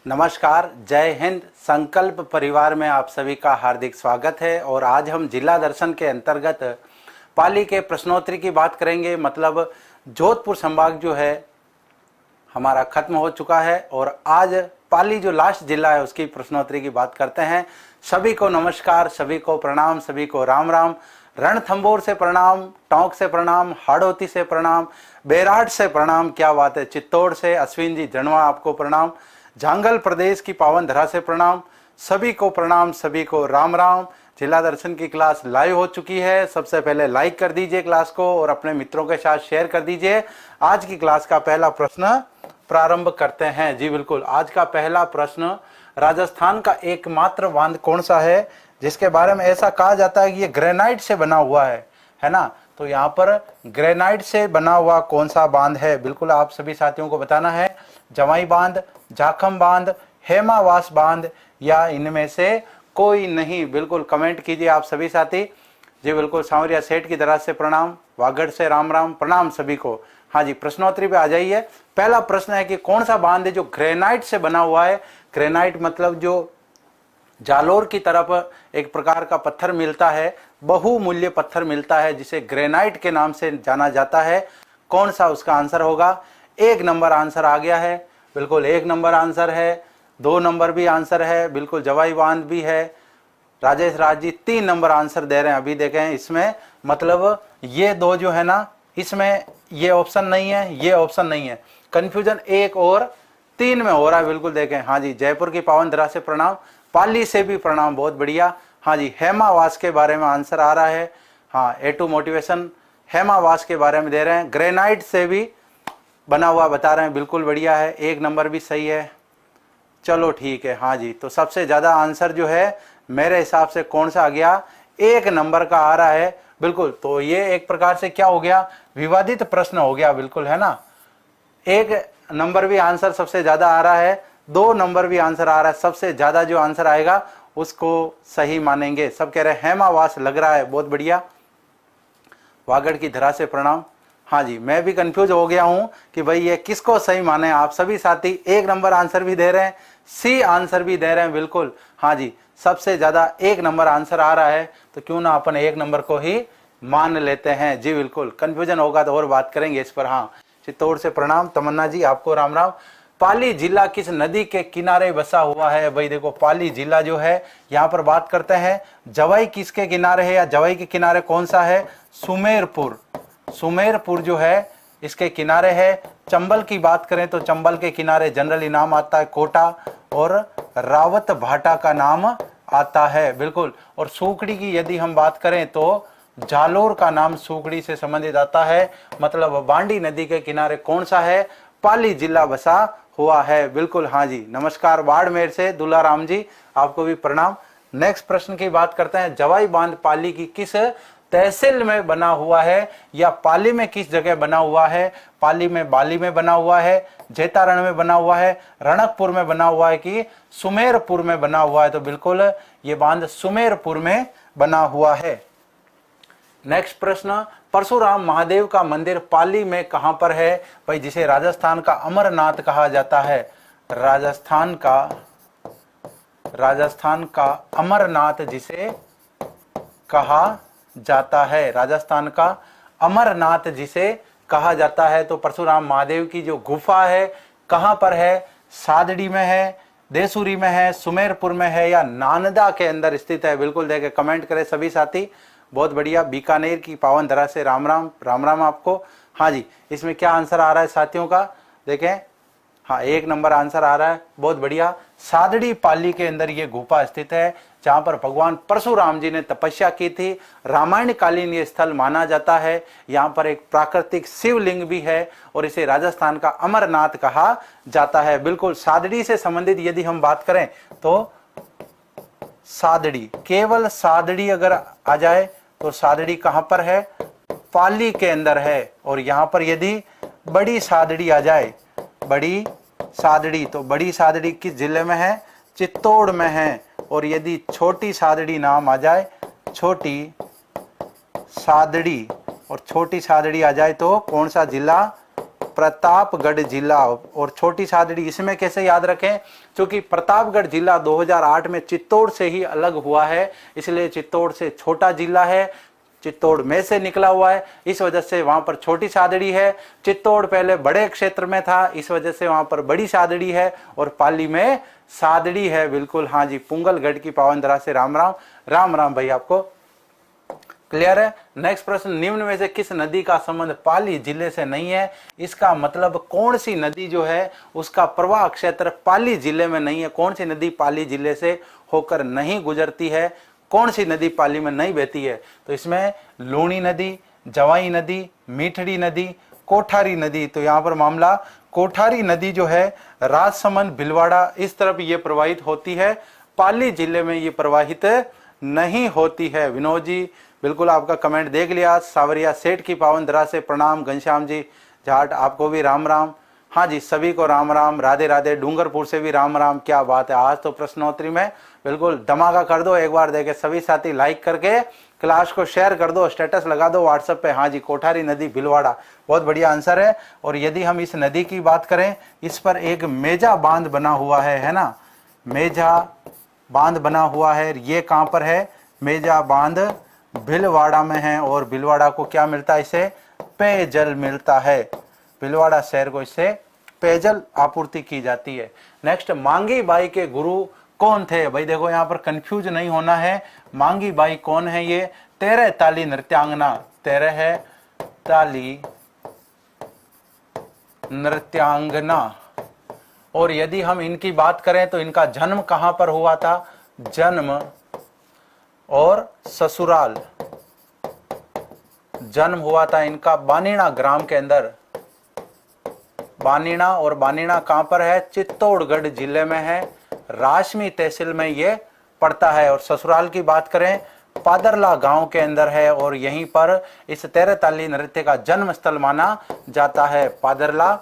नमस्कार, जय हिंद। संकल्प परिवार में आप सभी का हार्दिक स्वागत है। और आज हम जिला दर्शन के अंतर्गत पाली के प्रश्नोत्तरी की बात करेंगे। मतलब जोधपुर संभाग जो है हमारा खत्म हो चुका है और आज पाली जो लास्ट जिला है उसकी प्रश्नोत्तरी की बात करते हैं। सभी को नमस्कार, सभी को प्रणाम, सभी को राम राम। रणथंभौर से प्रणाम, टोंक से प्रणाम, हाड़ौती से प्रणाम, बेराट से प्रणाम, क्या बात है, चित्तौड़ से अश्विन जी जनवा आपको प्रणाम, झांगल प्रदेश की पावन धरा से प्रणाम, सभी को प्रणाम, सभी को राम राम। जिला दर्शन की क्लास लाइव हो चुकी है। सबसे पहले लाइक कर दीजिए क्लास को और अपने मित्रों के साथ शेयर कर दीजिए। आज की क्लास का पहला प्रश्न प्रारंभ करते हैं। जी बिल्कुल, आज का पहला प्रश्न, राजस्थान का एकमात्र बांध कौन सा है जिसके बारे में ऐसा कहा जाता है कि ये ग्रेनाइट से बना हुआ है ना? तो यहाँ पर ग्रेनाइट से बना हुआ कौन सा बांध है, बिल्कुल आप सभी साथियों को बताना है। जवाई बांध, जाखम बांध, हेमावास बांध या इनमें से कोई नहीं? बिल्कुल कमेंट कीजिए आप सभी साथी। जी बिल्कुल, सांवरिया सेठ की तरह से प्रणाम, वागड़ से राम राम, प्रणाम सभी को। हाँ जी, प्रश्नोत्तरी पे आ जाइए। पहला प्रश्न है कि कौन सा बांध है जो ग्रेनाइट से बना हुआ है। ग्रेनाइट मतलब जो जालोर की तरफ एक प्रकार का पत्थर मिलता है, बहुमूल्य पत्थर मिलता है जिसे ग्रेनाइट के नाम से जाना जाता है। कौन सा उसका आंसर होगा? 1 नंबर आंसर आ गया है। बिल्कुल 1 नंबर आंसर है। 2 नंबर भी आंसर है, बिल्कुल जवाई बांध भी है। राजेश राज जी 3 नंबर आंसर दे रहे हैं। अभी देखें इसमें, मतलब ये 2 जो है ना, इसमें ये ऑप्शन नहीं है, ये ऑप्शन नहीं है। कंफ्यूजन 1 और 3 में हो रहा है। बिल्कुल देखें, हाँ जी, जयपुर की पावन धरा से प्रणाम, पाली से भी प्रणाम, बहुत बढ़िया। हाँ जी, हेमावास के बारे में आंसर आ रहा है। हाँ, A2 मोटिवेशन हेमावास के बारे में दे रहे हैं, ग्रेनाइट से भी बना हुआ बता रहे हैं। बिल्कुल बढ़िया है, 1 नंबर भी सही है। चलो ठीक है। हाँ जी, तो सबसे ज्यादा आंसर जो है मेरे हिसाब से कौन सा आ गया? 1 नंबर का आ रहा है। बिल्कुल, तो ये एक प्रकार से क्या हो गया, विवादित प्रश्न हो गया, बिल्कुल है ना। 1 नंबर भी आंसर सबसे ज्यादा आ रहा है, 2 नंबर भी आंसर आ रहा है। सबसे ज्यादा जो आंसर आएगा उसको सही मानेंगे। सब कह रहे हैं हेमावास लग रहा है, बहुत बढ़िया। वागड़ की धरा से प्रणाम। हाँ जी, मैं भी कंफ्यूज हो गया हूं कि भाई ये किसको सही माने। आप सभी साथी 1 नंबर आंसर भी दे रहे हैं, सी आंसर भी दे रहे हैं। बिल्कुल हाँ जी, सबसे ज्यादा 1 नंबर आंसर आ रहा है, तो क्यों ना अपन 1 नंबर को ही मान लेते हैं। जी बिल्कुल, कंफ्यूजन होगा तो और बात करेंगे इस पर। हाँ, चित्तौड़ से प्रणाम, तमन्ना जी आपको राम राम। पाली जिला किस नदी के किनारे बसा हुआ है? भाई देखो, पाली जिला जो है, यहाँ पर बात करते हैं जवाई किसके किनारे है, या जवाई के किनारे कौन सा है? सुमेरपुर। सुमेरपुर जो है इसके किनारे है। चंबल की बात करें तो चंबल के किनारे जनरली नाम आता है कोटा, और रावत भाटा का नाम आता है। बिल्कुल, और सूखड़ी की यदि हम बात करें तो जालोर का नाम सूखड़ी से संबंधित आता है। मतलब बांडी नदी के किनारे कौन सा है? पाली जिला बसा हुआ है। बिल्कुल हाँ जी, नमस्कार बाड़मेर से दुलाराम जी, आपको भी प्रणाम। नेक्स्ट प्रश्न की बात करते हैं। जवाई बांध पाली की किस तहसील में बना हुआ है, या पाली में किस जगह बना हुआ है? पाली में, बाली में बना हुआ है, जेतारण में बना हुआ है, रणकपुर में बना हुआ है कि सुमेरपुर में बना हुआ है? तो बिल्कुल ये बांध सुमेरपुर में बना हुआ है। नेक्स्ट प्रश्न, परशुराम महादेव का मंदिर पाली में कहां पर है? भाई जिसे राजस्थान का अमरनाथ कहा जाता है। राजस्थान का अमरनाथ जिसे कहा जाता है, राजस्थान का अमरनाथ जिसे कहा जाता है। तो परशुराम महादेव की जो गुफा है कहां पर है? सादड़ी में है, देसूरी में है, सुमेरपुर में है, या नानदा के अंदर स्थित है? बिल्कुल देखे, कमेंट करें सभी साथी। बहुत बढ़िया, बीकानेर की पावन धरा से राम राम, राम राम आपको। हाँ जी, इसमें क्या आंसर आ रहा है साथियों का देखें। हाँ, 1 नंबर आंसर आ रहा है, बहुत बढ़िया। सादड़ी पाली के अंदर ये गुफा स्थित है जहां पर भगवान परशुराम जी ने तपस्या की थी। रामायण कालीन ये स्थल माना जाता है। यहाँ पर एक प्राकृतिक शिवलिंग भी है और इसे राजस्थान का अमरनाथ कहा जाता है। बिल्कुल, सादड़ी से संबंधित यदि हम बात करें तो सादड़ी, केवल सादड़ी अगर आ जाए तो सादड़ी कहां पर है? पाली के अंदर है। और यहां पर यदि बड़ी सादड़ी आ जाए, बड़ी सादड़ी, तो बड़ी सादड़ी किस जिले में है? चित्तौड़ में है। और यदि छोटी सादड़ी नाम आ जाए, छोटी सादड़ी, और छोटी सादड़ी आ जाए तो कौन सा जिला? प्रतापगढ़ जिला और छोटी सादड़ी इसमें कैसे याद रखें, क्योंकि प्रतापगढ़ जिला 2008 में चित्तौड़ से ही अलग हुआ है, इसलिए चित्तौड़ से छोटा जिला है, चित्तौड़ में से निकला हुआ है, इस वजह से वहां पर छोटी सादड़ी है। चित्तौड़ पहले बड़े क्षेत्र में था, इस वजह से वहां पर बड़ी सादड़ी है, और पाली में सादड़ी है। बिल्कुल हाँ जी, पुंगलगढ़ की पावन धरा से राम राम। राम राम भाई, आपको क्लियर है। नेक्स्ट प्रश्न, निम्न में से किस नदी का संबंध पाली जिले से नहीं है? इसका मतलब कौन सी नदी जो है उसका प्रवाह क्षेत्र पाली जिले में नहीं है? कौन सी नदी पाली जिले से होकर नहीं गुजरती है? कौन सी नदी पाली में नहीं बहती है? तो इसमें लूणी नदी, जवाई नदी, मीठड़ी नदी, कोठारी नदी। तो यहाँ पर मामला कोठारी नदी जो है राजसमंद भिलवाड़ा इस तरफ ये प्रवाहित होती है, पाली जिले में ये प्रवाहित नहीं होती है। विनोद जी बिल्कुल आपका कमेंट देख लिया। सावरिया सेठ की पावन धरा से प्रणाम। घनश्याम जी जाट आपको भी राम राम। हाँ जी, सभी को राम राम, राधे राधे। डूंगरपुर से भी राम राम। क्या बात है, आज तो प्रश्नोत्तरी में बिल्कुल धमाका कर दो। एक बार देखे सभी साथी लाइक करके क्लास को शेयर कर दो, स्टेटस लगा दो व्हाट्सएप पे। हाँ जी, कोठारी नदी भिलवाड़ा, बहुत बढ़िया आंसर है। और यदि हम इस नदी की बात करें, इस पर एक मेजा बांध बना हुआ है ना, मेजा बांध बना हुआ है। ये कहाँ पर है? मेजा बांध भिलवाड़ा में है, और भिलवाड़ा को क्या मिलता है? इसे पेयजल मिलता है। भिलवाड़ा शहर को इससे पेयजल आपूर्ति की जाती है। नेक्स्ट, मांगी बाई के गुरु कौन थे? भाई देखो यहाँ पर कंफ्यूज नहीं होना है। मांगी बाई कौन है? ये 13 ताली नृत्यांगना, 13 ताली नृत्यांगना। और यदि हम इनकी बात करें तो इनका जन्म कहां पर हुआ था? जन्म और ससुराल, जन्म हुआ था इनका बानीना ग्राम के अंदर। बानीना, और बानीना कहां पर है? चित्तौड़गढ़ जिले में है, राशमी तहसील में ये पड़ता है। और ससुराल की बात करें, पादरला गांव के अंदर है, और यहीं पर इस 13 ताली नृत्य का जन्म स्थल माना जाता है, पादरला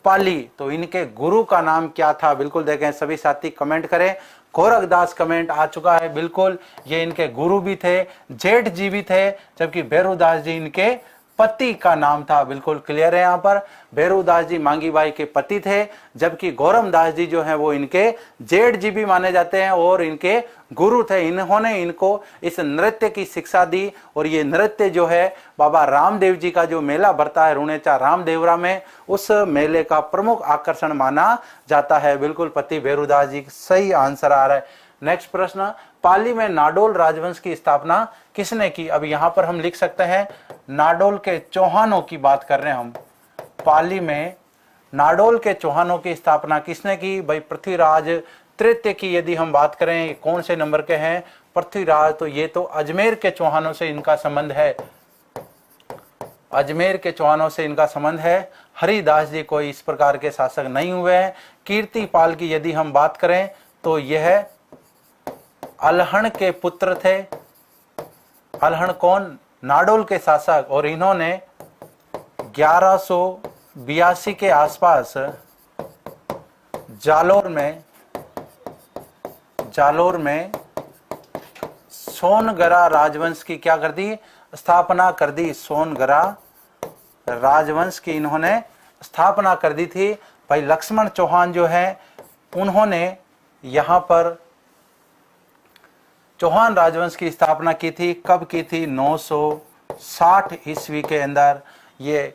पाली। तो इनके गुरु का नाम क्या था? बिल्कुल देखें सभी साथी, कमेंट करें। गोरखदास कमेंट आ चुका है, बिल्कुल ये इनके गुरु भी थे, जेठ जी भी थे, जबकि भैरूदास जी इनके पति का नाम था। बिल्कुल क्लियर है। यहाँ पर भैरूदास जी मांगीबाई के पति थे, जबकि गौरमदास जी जो हैं वो इनके जेठ जी भी माने जाते हैं और इनके गुरु थे। इन्होंने इनको इस नृत्य की शिक्षा दी, और ये नृत्य जो है बाबा रामदेव जी का जो मेला भरता है रुणेचा रामदेवरा में, उस मेले का प्रमुख आकर्षण माना जाता है। बिल्कुल पति भैरूदास जी, सही आंसर आ रहा है। नेक्स्ट प्रश्न, पाली में नाडोल राजवंश की स्थापना किसने की? अब यहाँ पर हम लिख सकते हैं नाडोल के चौहानों की बात कर रहे हैं हम। पाली में नाडोल के चौहानों की स्थापना किसने की? भाई पृथ्वीराज तृतीय की यदि हम बात करें, कौन से नंबर के हैं पृथ्वीराज? तो ये तो अजमेर के चौहानों से इनका संबंध है, अजमेर के चौहानों से इनका संबंध है। हरिदास जी कोई इस प्रकार के शासक नहीं हुए हैं। कीर्तिपाल की यदि हम बात करें तो यह अलहण के पुत्र थे। अलहण कौन? नाडोल के शासक। और इन्होंने 1182 के आसपास जालोर में सोनगरा राजवंश की क्या कर दी? स्थापना कर दी। सोनगरा राजवंश की इन्होंने स्थापना कर दी थी। भाई लक्ष्मण चौहान जो है उन्होंने यहां पर चौहान राजवंश की स्थापना की थी। कब की थी? 960 ईस्वी के अंदर। ये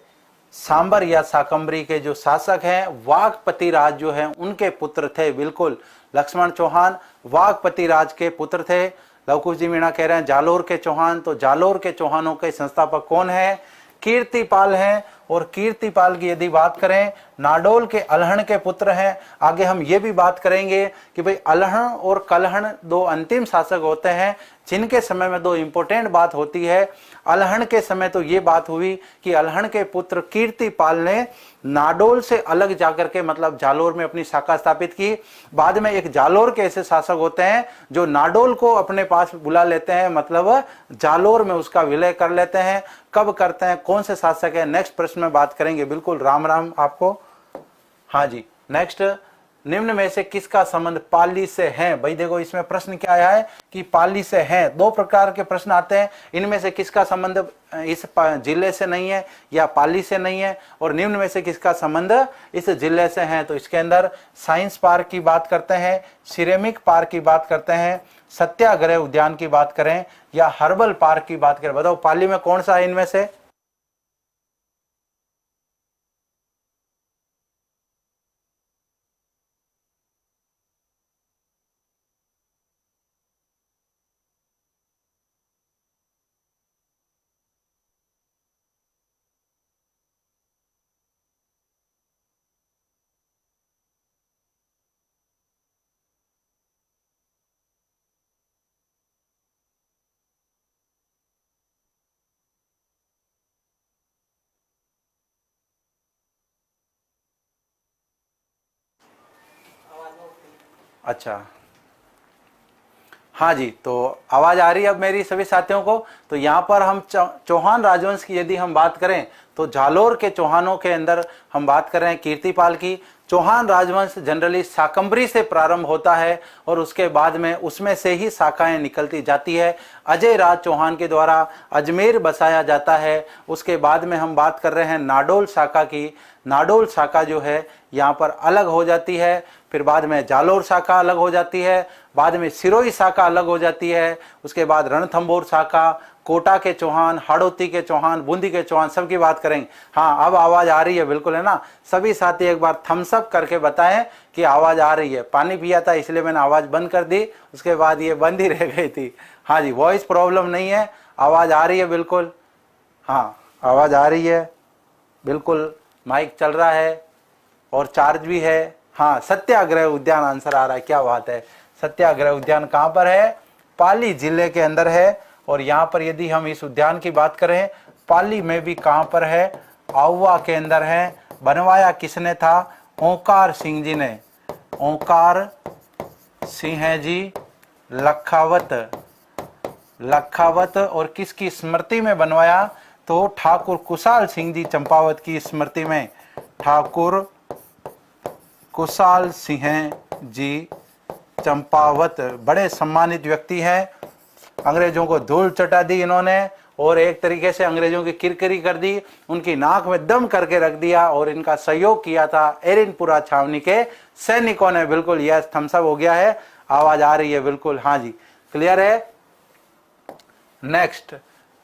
सांबर या साकंबरी के जो शासक हैं वाघपति राज जो हैं उनके पुत्र थे। बिल्कुल लक्ष्मण चौहान वाघपति राज के पुत्र थे। लवकुश जी मीणा कह रहे हैं जालोर के चौहान, तो जालोर के चौहानों के संस्थापक कौन है? कीर्तिपाल हैं। और कीर्तिपाल की यदि बात करें नाडोल के अलहण के पुत्र हैं। आगे हम ये भी बात करेंगे कि भाई अलहण और कलहण दो अंतिम शासक होते हैं जिनके समय में दो इंपॉर्टेंट बात होती है। अलहण के समय तो ये बात हुई कि अलहण के पुत्र कीर्तिपाल ने नाडोल से अलग जाकर के मतलब जालोर में अपनी शाखा स्थापित की। बाद में एक जालोर के ऐसे शासक होते हैं जो नाडोल को अपने पास बुला लेते हैं, मतलब जालोर में उसका विलय कर लेते हैं। कब करते हैं, कौन से शासक है, नेक्स्ट प्रश्न में बात करेंगे। बिल्कुल राम राम आपको। हाँ जी, नेक्स्ट निम्न में से किसका संबंध पाली से है? भाई देखो इसमें प्रश्न क्या आया है कि पाली से है। दो प्रकार के प्रश्न आते हैं, इनमें से किसका संबंध इस जिले से नहीं है या पाली से नहीं है, और निम्न में से किसका संबंध इस जिले से है। तो इसके अंदर साइंस पार्क की बात करते हैं, सिरेमिक पार्क की बात करते हैं, सत्याग्रह उद्यान की बात करें या हर्बल पार्क की बात करें, बताओ पाली में कौन सा है इनमें से? अच्छा, हाँ जी, तो आवाज आ रही है अब मेरी सभी साथियों को। तो यहाँ पर हम चौहान राजवंश की यदि हम बात करें तो जालोर के चौहानों के अंदर हम बात कर रहे हैं कीर्तिपाल की। चौहान राजवंश जनरली शाकंभरी से प्रारंभ होता है और उसके बाद में उसमें से ही शाखाएं निकलती जाती है। अजय राज चौहान के द्वारा अजमेर बसाया जाता है। उसके बाद में हम बात कर रहे हैं नाडोल शाखा की। नाडोल शाखा जो है यहाँ पर अलग हो जाती है, फिर बाद में जालोर शाखा अलग हो जाती है, बाद में सिरोही शाखा अलग हो जाती है, उसके बाद रणथंभौर शाखा, कोटा के चौहान, हाड़ौती के चौहान, बूंदी के चौहान, सबकी बात करेंगे। हाँ, अब आवाज आ रही है बिल्कुल, है ना? सभी साथी एक बार थम्स अप करके बताएं कि आवाज आ रही है। पानी पिया था इसलिए मैंने आवाज बंद कर दी, उसके बाद ये बंद ही रह गई थी। हाँ जी, वॉइस प्रॉब्लम नहीं है, आवाज आ रही है बिल्कुल। हाँ, आवाज आ रही है बिल्कुल, माइक चल रहा है और चार्ज भी है। हाँ, सत्याग्रह उद्यान आंसर आ रहा है, क्या बात है। सत्याग्रह उद्यान कहाँ पर है? पाली जिले के अंदर है। और यहाँ पर यदि हम इस उद्यान की बात करें, पाली में भी कहाँ पर है? आउवा के अंदर है। बनवाया किसने था? ओंकार सिंह जी ने। ओंकार सिंह जी लखावत। लखावत और किसकी स्मृति में बनवाया? तो ठाकुर कुशाल सिंह जी चंपावत की स्मृति में। ठाकुर कुशाल सिंह जी चंपावत बड़े सम्मानित व्यक्ति हैं। अंग्रेजों को धूल चटा दी इन्होंने और एक तरीके से अंग्रेजों की किरकिरी कर दी, उनकी नाक में दम करके रख दिया और इनका सहयोग किया था एरिनपुरा छावनी के सैनिकों ने। बिल्कुल, यह थम्स अप हो गया है, आवाज आ रही है बिल्कुल। हाँ जी, क्लियर है। नेक्स्ट,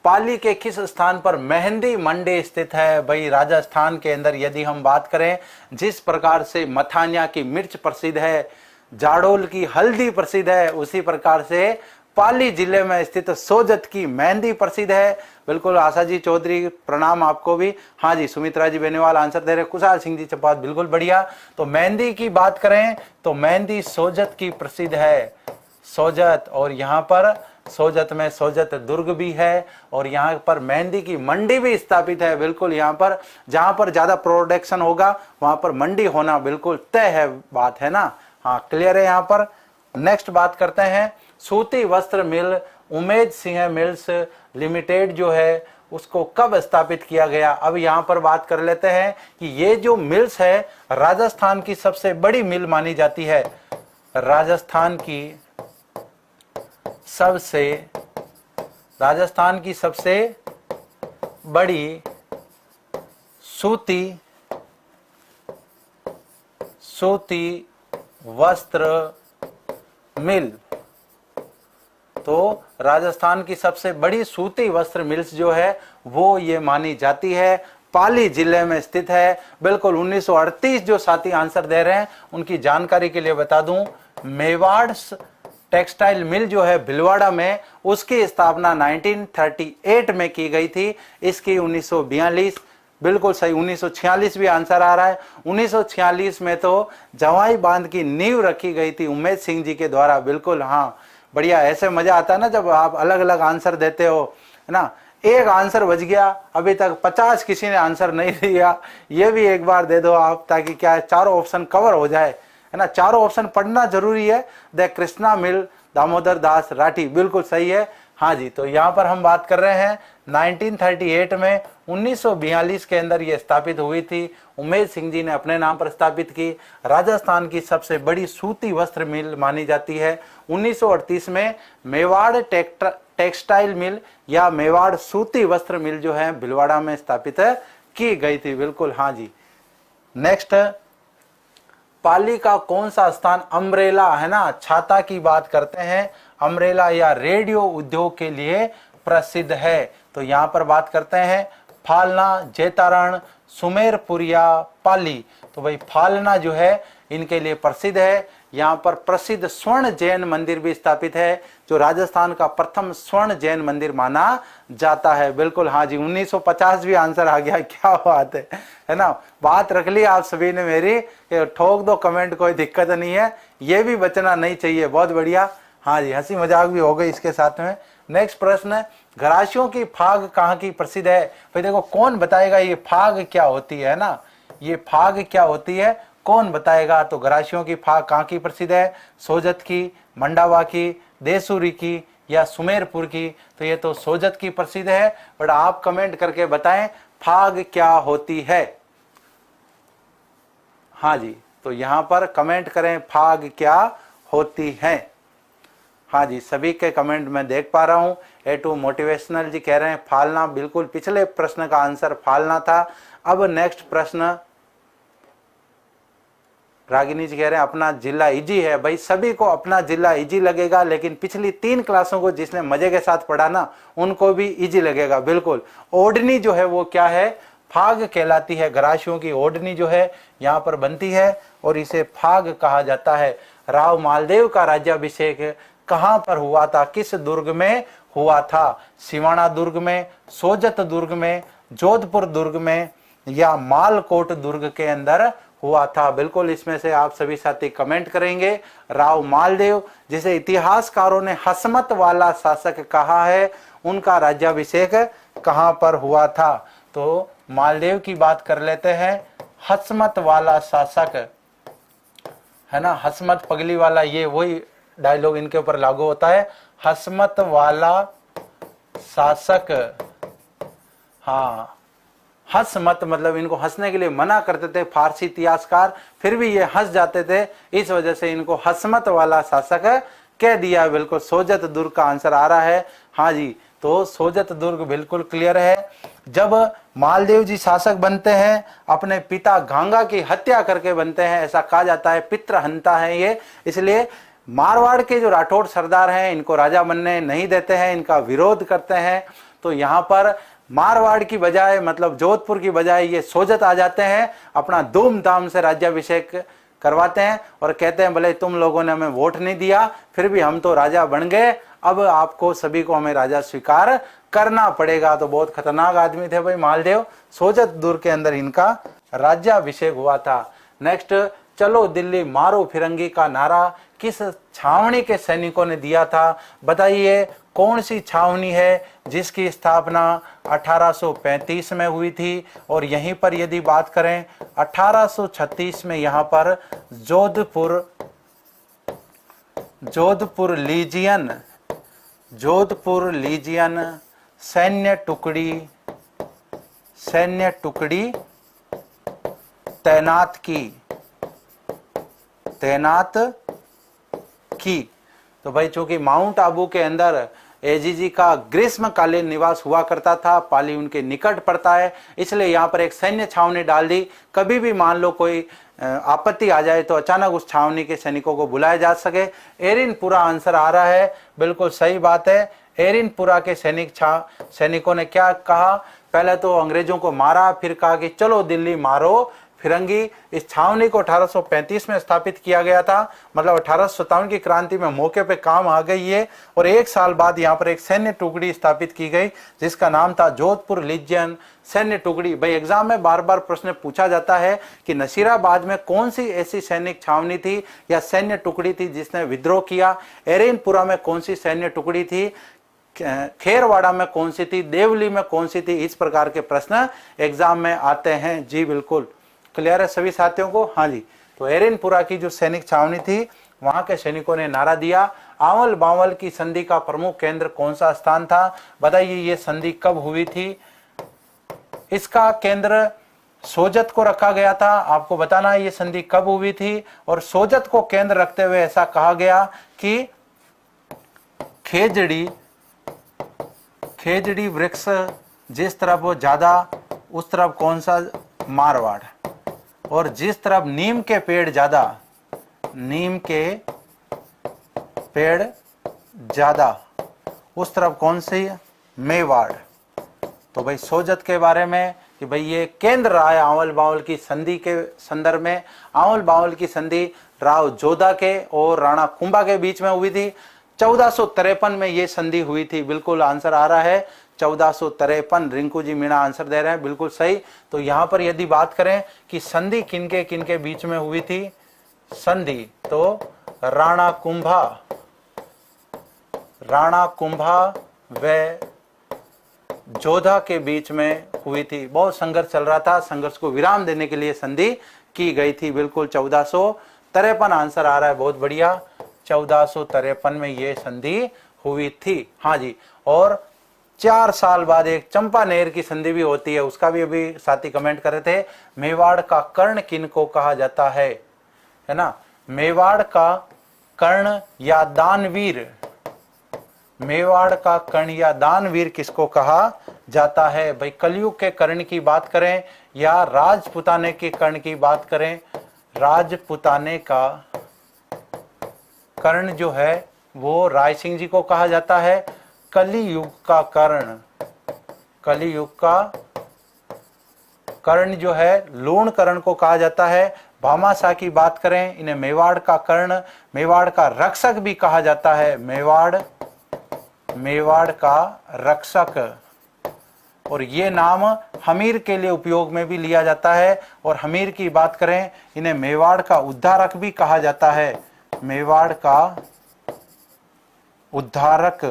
पाली के किस स्थान पर मेहंदी मंडी स्थित है? भाई राजस्थान के अंदर यदि हम बात करें, जिस प्रकार से मथानिया की मिर्च प्रसिद्ध है, जाडोल की हल्दी प्रसिद्ध है, उसी प्रकार से पाली जिले में स्थित सोजत की मेहंदी प्रसिद्ध है। बिल्कुल आशा जी चौधरी, प्रणाम आपको भी। हाँ जी, सुमित्रा जी बेनीवाल आंसर दे रहे, कुशाल सिंह जी चंपावत, बिल्कुल बढ़िया। तो मेहंदी की बात करें तो मेहंदी सोजत की प्रसिद्ध है, सोजत। और यहाँ पर सोजत में सोजत दुर्ग भी है और यहाँ पर मेहंदी की मंडी भी स्थापित है। बिल्कुल, यहाँ पर जहाँ पर ज्यादा प्रोडक्शन होगा वहां पर मंडी होना बिल्कुल तय है, बात है ना? हाँ, क्लियर है यहाँ पर। नेक्स्ट बात करते हैं, सूती वस्त्र मिल उमेद सिंह मिल्स लिमिटेड जो है उसको कब स्थापित किया गया? अब यहाँ पर बात कर लेते हैं कि ये जो मिल्स है राजस्थान की सबसे बड़ी मिल मानी जाती है। राजस्थान की सबसे बड़ी सूती वस्त्र मिल, तो राजस्थान की सबसे बड़ी सूती वस्त्र मिल्स जो है वो ये मानी जाती है, पाली जिले में स्थित है। बिल्कुल 1938 जो साथी आंसर दे रहे हैं उनकी जानकारी के लिए बता दूं, मेवाड़ टेक्सटाइल मिल जो है भिलवाड़ा में, उसकी स्थापना 1938 में की गई थी। इसकी 1942, बिल्कुल सही, 1946 भी आंसर आ रहा है। 1946 में तो जवाई बांध की नींव रखी गई थी उमेद सिंह जी के द्वारा। बिल्कुल, हाँ बढ़िया, ऐसे मजा आता है ना जब आप अलग अलग आंसर देते हो, है ना? एक आंसर बच गया, अभी तक 50 किसी ने आंसर नहीं दिया, ये भी एक बार दे दो आप, ताकि क्या है चारों ऑप्शन कवर हो जाए, है ना? चारों ऑप्शन पढ़ना जरूरी है। द कृष्णा मिल दामोदर दास राठी, बिल्कुल सही है। हाँ जी, तो यहाँ पर हम बात कर रहे हैं 1938 में 1942 के अंदर ये स्थापित हुई थी। उमेश सिंह जी ने अपने नाम पर स्थापित की। राजस्थान की सबसे बड़ी सूती वस्त्र मिल मानी जाती है। 1938 में मेवाड़ टेक्सटाइल मिल या मेवाड़ सूती वस्त्र मिल जो है भीलवाड़ा में स्थापित की गई थी। बिल्कुल, हाँ जी। नेक्स्ट, पाली का कौन सा स्थान अम्ब्रेला, है ना, छाता की बात करते हैं, अम्ब्रेला या रेडियो उद्योग के लिए प्रसिद्ध है। तो यहाँ पर बात करते हैं फालना, जेतारण, सुमेरपुरिया, पाली। तो भाई फालना जो है इनके लिए प्रसिद्ध है। यहाँ पर प्रसिद्ध स्वर्ण जैन मंदिर भी स्थापित है, जो राजस्थान का प्रथम स्वर्ण जैन मंदिर माना जाता है। बिल्कुल, हाँ जी, 1950 भी आंसर आ गया, क्या बात है ना। बात रख ली आप सभी ने मेरी, ठोक दो कमेंट, कोई दिक्कत नहीं है, ये भी बचना नहीं चाहिए। बहुत बढ़िया, हाँ जी, हंसी मजाक भी हो गई इसके साथ में। नेक्स्ट प्रश्न, घराशियों की फाग कहाँ की प्रसिद्ध है। भाई देखो, कौन बताएगा ये फाग क्या होती है ना, ये फाग क्या होती है, कौन बताएगा। तो घराशियों की फाग कहाँ की प्रसिद्ध है, सोजत की, मंडावा की, देसूरी की या सुमेरपुर की। तो ये तो सोजत की प्रसिद्ध है, बट आप कमेंट करके बताएं फाग क्या होती है। हाँ जी, तो यहां पर कमेंट करें फाग क्या होती है। हाँ जी, सभी के कमेंट में देख पा रहा हूं। A2 मोटिवेशनल जी कह रहे हैं फालना, बिल्कुल पिछले प्रश्न का आंसर फालना था। अब नेक्स्ट प्रश्न, रागिनी जी कह रहे हैं अपना जिला इजी है। भाई सभी को अपना जिला इजी लगेगा, लेकिन पिछली 3 क्लासों को जिसने मजे के साथ पढ़ा ना, उनको भी इजी लगेगा। बिल्कुल, ओढ़नी जो है वो क्या है, फाग कहलाती है। घराशियों की ओढ़नी जो है यहाँ पर बनती है और इसे फाग कहा जाता है। राव मालदेव का राज्याभिषेक कहाँ पर हुआ था, किस दुर्ग में हुआ था, सिवाना दुर्ग में, सोजत दुर्ग में, जोधपुर दुर्ग में या मालकोट दुर्ग के अंदर हुआ था। बिल्कुल, इसमें से आप सभी साथी कमेंट करेंगे। राव मालदेव, जिसे इतिहासकारों ने हसमत वाला शासक कहा है, उनका राज्याभिषेक कहां पर हुआ था। तो मालदेव की बात कर लेते हैं। हसमत वाला शासक, है ना, हसमत पगली वाला, ये वही डायलॉग इनके ऊपर लागू होता है। हसमत वाला शासक, हाँ, हंस मत मतलब इनको हंसने के लिए मना करते थे फारसी इतिहासकार, फिर भी ये हंस जाते थे, इस वजह से इनको हसमत वाला शासक कह दिया। बिल्कुल, सोजत दुर्ग का आंसर आ रहा है। हाँ जी, तो सोजत दुर्ग बिल्कुल क्लियर है। जब मालदेव जी शासक बनते हैं, अपने पिता गांगा की हत्या करके बनते हैं, ऐसा कहा जाता है, पितृहंता है ये, इसलिए मारवाड़ के जो राठौड़ सरदार हैं इनको राजा बनने नहीं देते हैं, इनका विरोध करते हैं। तो यहाँ पर मारवाड़ की बजाय, मतलब जोधपुर की बजाय, ये सोजत आ जाते हैं, अपना धूमधाम से राज्याभिषेक करवाते हैं और कहते हैं भले तुम लोगों ने हमें वोट नहीं दिया, फिर भी हम तो राजा बन गए, अब आपको सभी को हमें राजा स्वीकार करना पड़ेगा। तो बहुत खतरनाक आदमी थे भाई मालदेव। सोजत दुर्ग के अंदर इनका राज्याभिषेक हुआ था। नेक्स्ट, चलो दिल्ली मारो फिरंगी का नारा किस छावनी के सैनिकों ने दिया था। बताइए कौन सी छावनी है जिसकी स्थापना 1835 में हुई थी। और यहीं पर यदि बात करें 1836 में यहाँ पर जोधपुर लीजियन सैन्य टुकड़ी तैनात की। तो भाई चूंकि माउंट आबू के अंदर एजीजी का ग्रीष्मकालीन निवास हुआ करता था, पाली उनके निकट पड़ता है, इसलिए यहाँ पर एक सैन्य छावनी डाल दी। कभी भी मान लो कोई आपत्ति आ जाए तो अचानक उस छावनी के सैनिकों को बुलाया जा सके। एरिनपुरा आंसर आ रहा है, बिल्कुल सही बात है। एरिनपुरा के सैनिकों ने क्या कहा, पहले तो अंग्रेजों को मारा, फिर कहा कि चलो दिल्ली मारो फिरंगी। इस छावनी को 1835 में स्थापित किया गया था, मतलब 1857 की क्रांति में मौके पे काम आ गई है। और 1 साल बाद यहाँ पर एक सैन्य टुकड़ी स्थापित की गई जिसका नाम था जोधपुर लीजियन सैन्य टुकड़ी। भाई एग्जाम में बार बार प्रश्न पूछा जाता है कि नसीराबाद में कौन सी ऐसी सैनिक छावनी थी या सैन्य टुकड़ी थी जिसने विद्रोह किया, एरेनपुरा में कौन सी सैन्य टुकड़ी थी, खेरवाड़ा में कौन सी थी, देवली में कौन सी थी। इस प्रकार के प्रश्न एग्जाम में आते हैं। जी बिल्कुल क्लियर है सभी साथियों को। हाँ जी, तो एरेनपुरा की जो सैनिक छावनी थी वहां के सैनिकों ने नारा दिया, आवल बावल की संधि का प्रमुख केंद्र कौन सा स्थान था? बताइए ये संधि कब हुई थी? इसका केंद्र सोजत को रखा गया था। आपको बताना है ये संधि कब हुई थी। और सोजत को केंद्र रखते हुए ऐसा कहा गया कि खेजड़ी वृक्ष जिस तरफ वो ज्यादा उस तरफ कौन सा? मारवाड़। और जिस तरफ नीम के पेड़ ज्यादा, नीम के पेड़ ज्यादा उस तरफ कौन सी? मेवाड़। तो भाई सोजत के बारे में कि भाई ये केंद्र रहा है आवल बावल की संधि के संदर्भ में। आवल बावल की संधि राव जोधा के और राणा कुंभा के बीच में हुई थी। 1453 में ये संधि हुई थी। बिल्कुल आंसर आ रहा है 1453। रिंकू जी मीणा आंसर दे रहे हैं, बिल्कुल सही। तो यहां पर यदि बात करें कि संधि किनके किनके बीच में हुई थी संधि, तो राणा कुंभा व जोधा के बीच में हुई थी। बहुत संघर्ष चल रहा था, संघर्ष को विराम देने के लिए संधि की गई थी। बिल्कुल 1453 आंसर आ रहा है, बहुत बढ़िया। 1453 में ये संधि हुई थी। हाँ जी। और 4 साल बाद एक चंपानेर की संधि भी होती है, उसका भी अभी साथी कमेंट कर रहे थे। मेवाड़ का कर्ण किनको कहा जाता है ना? मेवाड़ का कर्ण या दानवीर, मेवाड़ का कर्ण या दानवीर किसको कहा जाता है? भाई कलयुग के कर्ण की बात करें या राजपुताने के कर्ण की बात करें, राजपुताने का कर्ण जो है वो राय सिंह जी को कहा जाता है। कलियुग का कर्ण, कलियुग का कर्ण जो है लूण कर्ण को कहा जाता है। भामाशाह की बात करें, इन्हें मेवाड़ का कर्ण, मेवाड़ का रक्षक भी कहा जाता है। मेवाड़ का रक्षक। और ये नाम हमीर के लिए उपयोग में भी लिया जाता है। और हमीर की बात करें, इन्हें मेवाड़ का उद्धारक भी कहा जाता है। मेवाड़ का उद्धारक,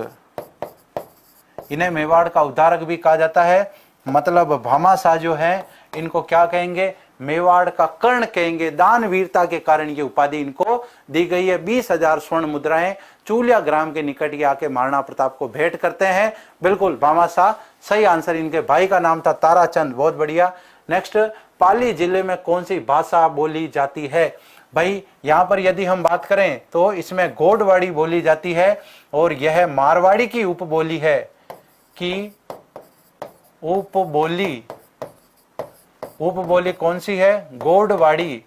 इन्हें मेवाड़ का उद्धारक भी कहा जाता है। मतलब भामाशाह जो है इनको क्या कहेंगे? मेवाड़ का कर्ण कहेंगे। दान वीरता के कारण ये उपाधि इनको दी गई है। 20,000 स्वर्ण मुद्राएं चूलिया ग्राम के निकट ये आके महाराणा प्रताप को भेंट करते हैं। बिल्कुल भामाशाह सही आंसर। इनके भाई का नाम था ताराचंद, बहुत बढ़िया। नेक्स्ट, पाली जिले में कौन सी भाषा बोली जाती है? भाई यहाँ पर यदि हम बात करें तो इसमें गोडवाड़ी बोली जाती है और यह मारवाड़ी की उपबोली है। कि उपबोली कौन सी है? गोडवाड़ी।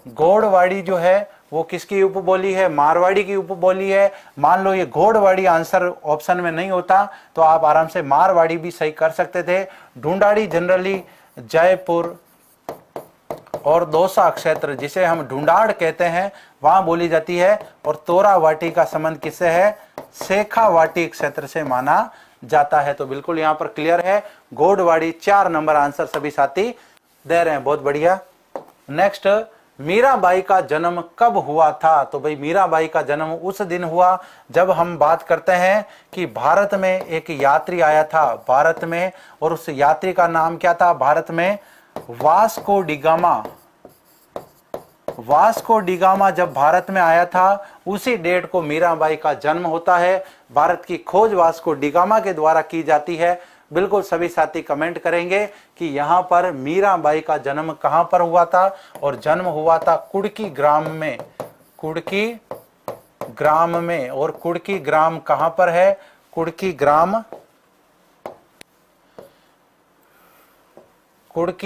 गोडवाड़ी जो है वो किसकी उपबोली है? मारवाड़ी की उपबोली है। मान लो ये गोडवाड़ी आंसर ऑप्शन में नहीं होता तो आप आराम से मारवाड़ी भी सही कर सकते थे। ढूंढाड़ी जनरली जयपुर और दौसा क्षेत्र, जिसे हम ढूंढाड़ कहते हैं, वहां बोली जाती है। और तोरावाटी का संबंध किससे है? शेखावाटी क्षेत्र से माना जाता है। तो बिल्कुल यहां पर क्लियर है, गोडवाड़ी। 4 नंबर आंसर सभी साथी दे रहे हैं, बहुत बढ़िया। नेक्स्ट, मीराबाई का जन्म कब हुआ था? तो भाई मीराबाई का जन्म उस दिन हुआ जब हम बात करते हैं कि भारत में एक यात्री आया था भारत में, और उस यात्री का नाम क्या था भारत में? Vasco da Gama. वास्को डिगामा जब भारत में आया था उसी डेट को मीराबाई का जन्म होता है। भारत की खोज वास्को डिगामा के द्वारा की जाती है। बिल्कुल सभी साथी कमेंट करेंगे कि यहाँ पर मीराबाई का जन्म कहाँ पर हुआ था? और जन्म हुआ था कुड़की ग्राम में। कुड़की ग्राम में। और कुड़की ग्राम कहाँ पर है? कुड़की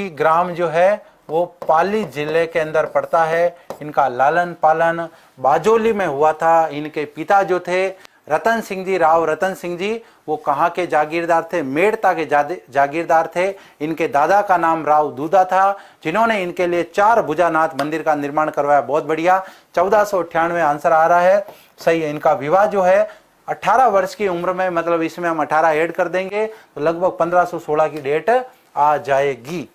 ग्राम जो है वो पाली जिले के अंदर पड़ता है। इनका लालन पालन बाजोली में हुआ था। इनके पिता जो थे रतन सिंह जी, राव रतन सिंह जी, वो कहाँ के जागीरदार थे? मेड़ता के जागीरदार थे। इनके दादा का नाम राव दूधा था, जिन्होंने इनके लिए 4 भुजानाथ मंदिर का निर्माण करवाया। बहुत बढ़िया। 1498 आंसर आ रहा है, सही है। इनका विवाह जो है 18 वर्ष की उम्र में, मतलब इसमें हम 18 ऐड कर देंगे तो लगभग 1516 की डेट आ जाएगी।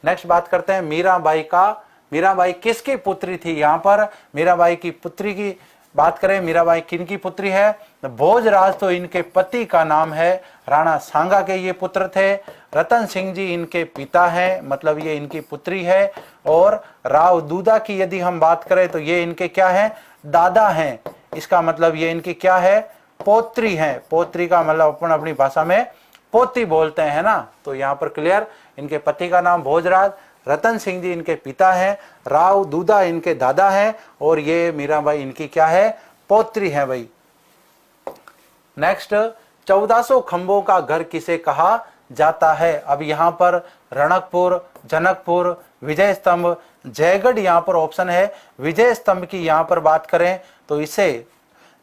नेक्स्ट बात करते हैं मीराबाई का। मीराबाई किसकी पुत्री थी? यहाँ पर मीराबाई की पुत्री की बात करें, मीराबाई किनकी पुत्री है? भोजराज तो इनके पति का नाम है। राणा सांगा के ये पुत्र थे। रतन सिंह जी इनके पिता हैं, मतलब ये इनकी पुत्री है। और राव दूधा की यदि हम बात करें तो ये इनके क्या है? दादा हैं, इसका मतलब ये इनकी क्या है, पोत्री हैं। पोत्री का मतलब अपन अपनी भाषा में पोती बोलते हैं ना। तो यहाँ पर क्लियर, इनके पति का नाम भोजराज, रतन सिंह जी इनके पिता हैं, राव दूधा इनके दादा हैं, और ये मीराबाई इनकी क्या है, पौत्री है भाई। नेक्स्ट, 1400 खंभों का घर किसे कहा जाता है। अब यहाँ पर रणकपुर, जनकपुर, विजय स्तंभ, जयगढ़ यहाँ पर ऑप्शन है। विजय स्तंभ की यहाँ पर बात करें तो इसे,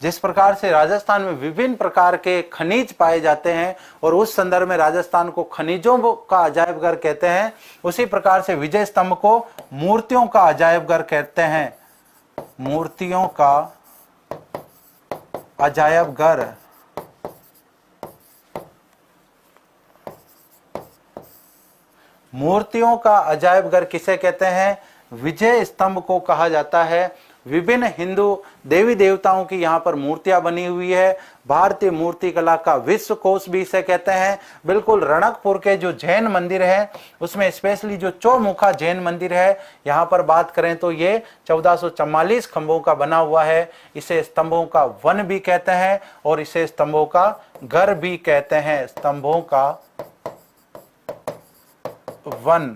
जिस प्रकार से राजस्थान में विभिन्न प्रकार के खनिज पाए जाते हैं और उस संदर्भ में राजस्थान को खनिजों का अजायब घर कहते हैं, उसी प्रकार से विजय स्तंभ को मूर्तियों का अजायब घर कहते हैं। मूर्तियों का अजायब घर। मूर्तियों का अजायब घर किसे कहते हैं, विजय स्तंभ को कहा जाता है। विभिन्न हिंदू देवी देवताओं की यहाँ पर मूर्तियां बनी हुई है। भारतीय मूर्ति कला का विश्व कोश भी इसे कहते हैं। बिल्कुल रणकपुर के जो जैन मंदिर है उसमें स्पेशली जो चौमुखा जैन मंदिर है, यहाँ पर बात करें तो ये 1444 खंभों का बना हुआ है। इसे स्तंभों का वन भी कहते हैं और इसे स्तंभों का घर भी कहते हैं। स्तंभों का वन।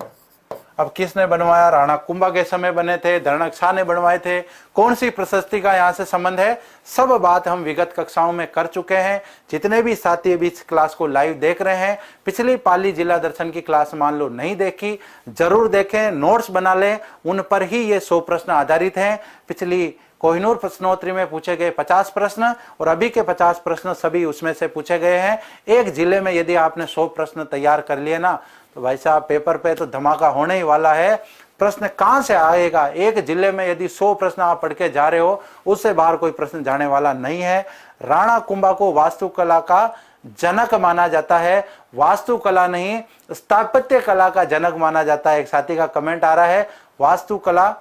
अब किसने बनवाया, राणा कुंभा के समय बने थे, धरणक शाह ने बनवाए थे, कौन सी प्रशस्ति का यहाँ से संबंध है, सब बात हम विगत कक्षाओं में कर चुके हैं। जितने भी साथी अभी इस क्लास को लाइव देख रहे हैं, पिछली पाली जिला दर्शन की क्लास मान लो नहीं देखी, जरूर देखें, नोट्स बना लें, उन पर ही ये 100 प्रश्न आधारित हैं। पिछली कोहिनूर प्रश्नोत्तरी में पूछे गए 50 प्रश्न और अभी के 50 प्रश्न सभी उसमें से पूछे गए हैं। एक जिले में यदि आपने 100 प्रश्न तैयार कर लिए ना, तो भाई साहब पेपर पे तो धमाका होने ही वाला है। प्रश्न कहां से आएगा, एक जिले में यदि 100 प्रश्न आप पढ़ के जा रहे हो, उससे बाहर कोई प्रश्न जाने वाला नहीं है। राणा कुंभा को वास्तुकला का जनक माना जाता है, वास्तुकला नहीं स्थापत्य कला का जनक माना जाता है। एक साथी का कमेंट आ रहा है वास्तुकला,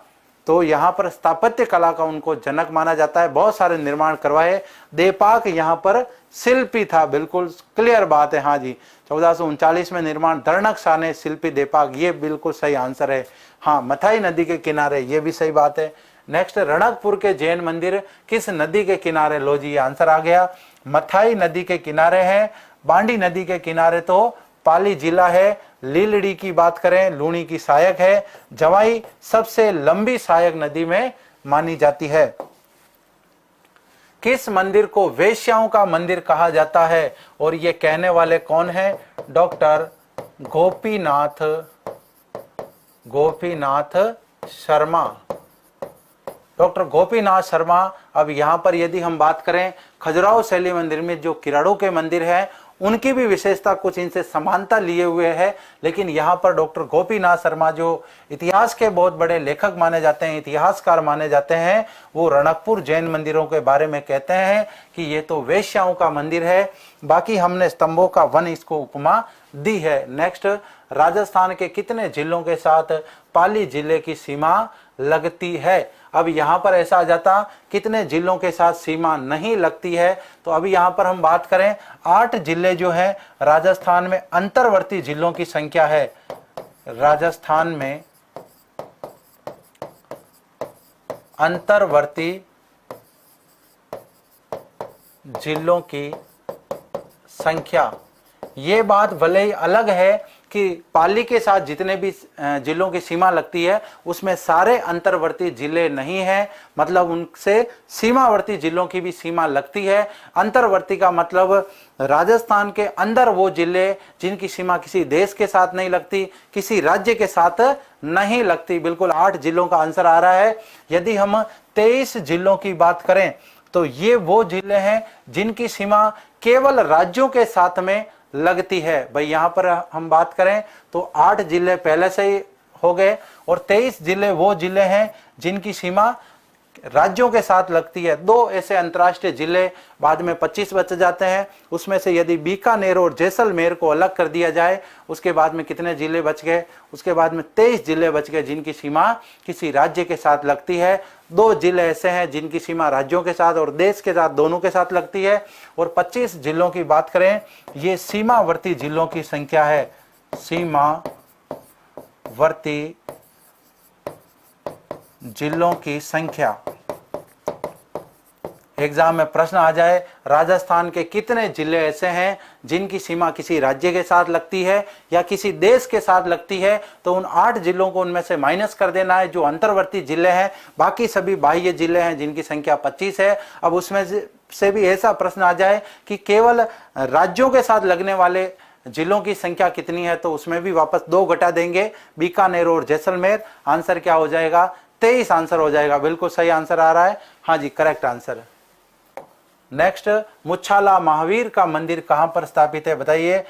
तो यहाँ पर स्थापत्य कला का उनको जनक माना जाता है। बहुत सारे निर्माण करवाए। देपाक यहाँ पर शिल्पी था, बिल्कुल क्लियर बात है। हाँ जी, 1439 में निर्माण धरणक शाह ने, शिल्पी देपाक, ये बिल्कुल सही आंसर है। हाँ, मथाई नदी के किनारे, ये भी सही बात है। नेक्स्ट, रणकपुर के जैन मंदिर किस नदी के किनारे, लो जी ये आंसर आ गया, मथाई नदी के किनारे है। बांडी नदी के किनारे तो पाली जिला है। लीलड़ी की बात करें, लूणी की सहायक है। जवाई सबसे लंबी सहायक नदी में मानी जाती है। किस मंदिर को वेश्याओं का मंदिर कहा जाता है, और ये कहने वाले कौन है, डॉक्टर गोपीनाथ शर्मा। डॉक्टर गोपीनाथ शर्मा। अब यहाँ पर यदि हम बात करें खजुराहो शैली मंदिर में जो किराड़ू के मंदिर है, उनकी भी विशेषता कुछ इनसे समानता लिए हुए है, लेकिन यहाँ पर डॉक्टर गोपीनाथ शर्मा जो इतिहास के बहुत बड़े लेखक माने जाते हैं, इतिहासकार माने जाते हैं, वो रणकपुर जैन मंदिरों के बारे में कहते हैं कि ये तो वेश्याओं का मंदिर है। बाकी हमने स्तंभों का वन इसको उपमा दी है। नेक्स्ट, राजस्थान के कितने जिलों के साथ पाली जिले की सीमा लगती है। अब यहाँ पर ऐसा आ जाता कितने जिलों के साथ सीमा नहीं लगती है, तो अभी यहाँ पर हम बात करें 8 जिले जो हैं राजस्थान में अंतर्वर्ती जिलों की संख्या है। राजस्थान में अंतर्वर्ती जिलों की संख्या, ये बात भले ही अलग है कि पाली के साथ जितने भी जिलों की सीमा लगती है उसमें सारे अंतर्वर्ती जिले नहीं है, मतलब उनसे सीमावर्ती जिलों की भी सीमा लगती है। अंतर्वर्ती का मतलब राजस्थान के अंदर वो जिले जिनकी सीमा किसी देश के साथ नहीं लगती, किसी राज्य के साथ नहीं लगती। बिल्कुल 8 जिलों का आंसर आ रहा है। यदि हम 23 जिलों की बात करें तो ये वो जिले हैं जिनकी सीमा केवल राज्यों के साथ में लगती है। भाई यहाँ पर हम बात करें तो 8 जिले पहले से ही हो गए और 23 जिले वो जिले हैं जिनकी सीमा राज्यों के साथ लगती है। 2 ऐसे अंतर्राष्ट्रीय जिले बाद में 25 बच जाते हैं। उसमें से यदि बीकानेर और जैसलमेर को अलग कर दिया जाए उसके बाद में कितने जिले बच गए, उसके बाद में 23 जिले बच गए जिनकी सीमा किसी राज्य के साथ लगती है। 2 जिले ऐसे हैं जिनकी सीमा राज्यों के साथ और देश के साथ दोनों के साथ लगती है। और 25 जिलों की बात करें, ये सीमावर्ती जिलों की संख्या है। सीमावर्ती जिलों की संख्या एग्जाम में प्रश्न आ जाए राजस्थान के कितने जिले ऐसे हैं जिनकी सीमा किसी राज्य के साथ लगती है या किसी देश के साथ लगती है, तो उन 8 जिलों को उनमें से माइनस कर देना है जो अंतर्वर्ती जिले हैं। बाकी सभी बाह्य जिले हैं जिनकी संख्या 25 है। अब उसमें से भी ऐसा प्रश्न आ जाए कि केवल राज्यों के साथ लगने वाले जिलों की संख्या कितनी है, तो उसमें भी वापस 2 घटा देंगे, बीकानेर और जैसलमेर। आंसर क्या हो जाएगा? 23 आंसर हो जाएगा। बिल्कुल सही आंसर आ रहा है, हाँ जी, correct answer. Next, Muchhala Mahavir का मंदिर कहां पर स्थापित है? बताइए।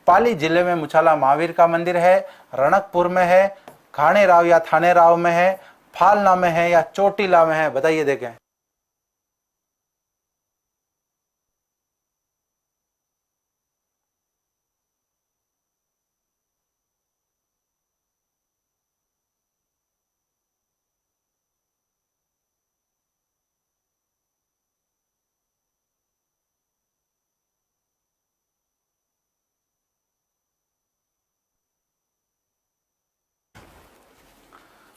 पाली जिले में मुछाला महावीर का मंदिर है, रणकपुर में है, खानेराव या थानेराव में है, फालना में है या चोटीला में है? बताइए देखें।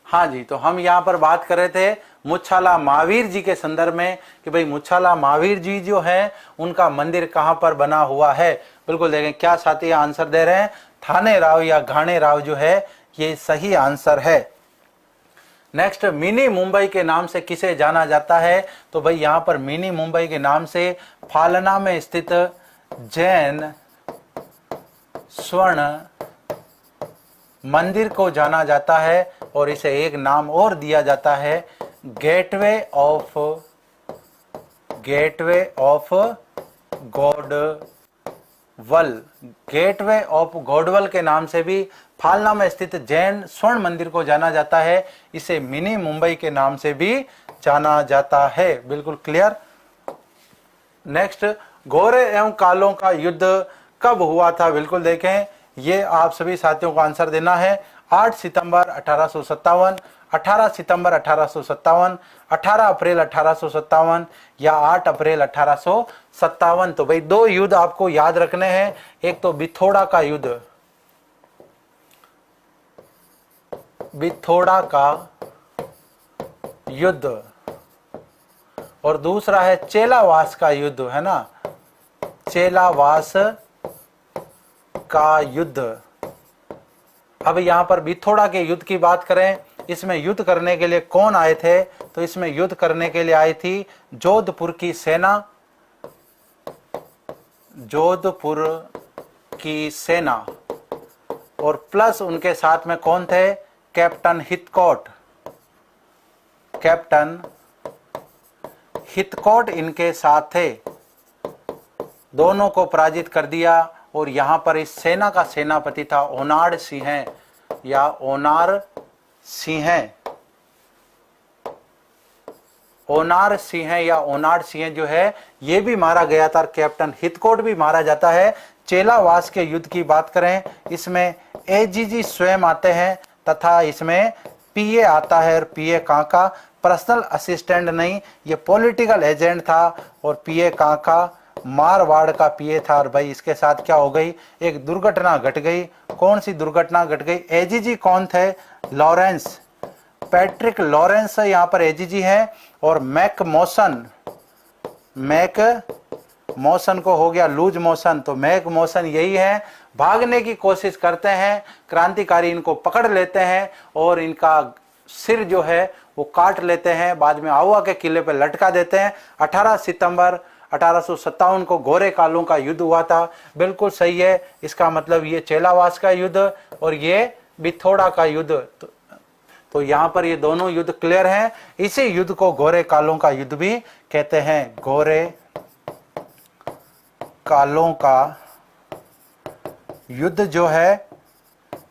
हाँ जी, तो हम यहाँ पर बात कर रहे थे मुछाला महावीर जी के संदर्भ में कि भाई मुछाला महावीर जी जो है उनका मंदिर कहाँ पर बना हुआ है। बिल्कुल देखें क्या साथी आंसर दे रहे हैं, थानेराव या घाणेराव जो है ये सही आंसर है। नेक्स्ट, मिनी मुंबई के नाम से किसे जाना जाता है? तो भाई यहाँ पर मिनी मुंबई के नाम से फालना में स्थित जैन स्वर्ण मंदिर को जाना जाता है और इसे एक नाम और दिया जाता है, गेटवे ऑफ गॉडवल। गेटवे ऑफ गॉडवल के नाम से भी फालना में स्थित जैन स्वर्ण मंदिर को जाना जाता है। इसे मिनी मुंबई के नाम से भी जाना जाता है। बिल्कुल क्लियर। नेक्स्ट, गोरे एवं कालों का युद्ध कब हुआ था? बिल्कुल देखें, ये आप सभी साथियों को आंसर देना है। 8 सितंबर 1857, 18 सितंबर 1857, 18 अप्रैल 1857 या 8 अप्रैल 1857। तो भाई 2 युद्ध आपको याद रखने हैं। एक तो बिथोड़ा का युद्ध, और दूसरा है चेलावास का युद्ध, है ना, चेलावास का युद्ध। अब यहां पर बिथोड़ा के युद्ध की बात करें, इसमें युद्ध करने के लिए कौन आए थे? तो इसमें युद्ध करने के लिए आई थी जोधपुर की सेना और प्लस उनके साथ में कौन थे? कैप्टन हितकोट इनके साथ थे। दोनों को पराजित कर दिया और यहां पर इस सेना का सेनापति था ओनार सिंह जो है ये भी मारा गया था। कैप्टन हितकोट भी मारा जाता है। चेलावास के युद्ध की बात करें, इसमें एजीजी स्वयं आते हैं तथा इसमें पीए आता है, और पीए काका पर्सनल असिस्टेंट नहीं, ये पॉलिटिकल एजेंट था। और पीए काका मारवाड़ का पीए था। और भाई इसके साथ क्या हो गई? एक दुर्घटना घट गई। कौन सी दुर्घटना घट गई? एजीजी कौन थे? लॉरेंस, पैट्रिक लॉरेंस यहाँ पर एजीजी है। और मैक मोशन को हो गया लूज मोशन। तो मैक मोशन यही है, भागने की कोशिश करते हैं, क्रांतिकारी इनको पकड़ लेते हैं और इनका सिर जो है वो काट लेते हैं, बाद में आउवा के किले पे लटका देते हैं। 18 सितंबर 1857 को गोरे कालों का युद्ध हुआ था। बिल्कुल सही है, इसका मतलब ये चेलावास का युद्ध और ये बिथोड़ा का युद्ध। तो यहाँ पर ये दोनों युद्ध क्लियर हैं। इसी युद्ध को गोरे कालों का युद्ध भी कहते हैं। गोरे कालों का युद्ध जो है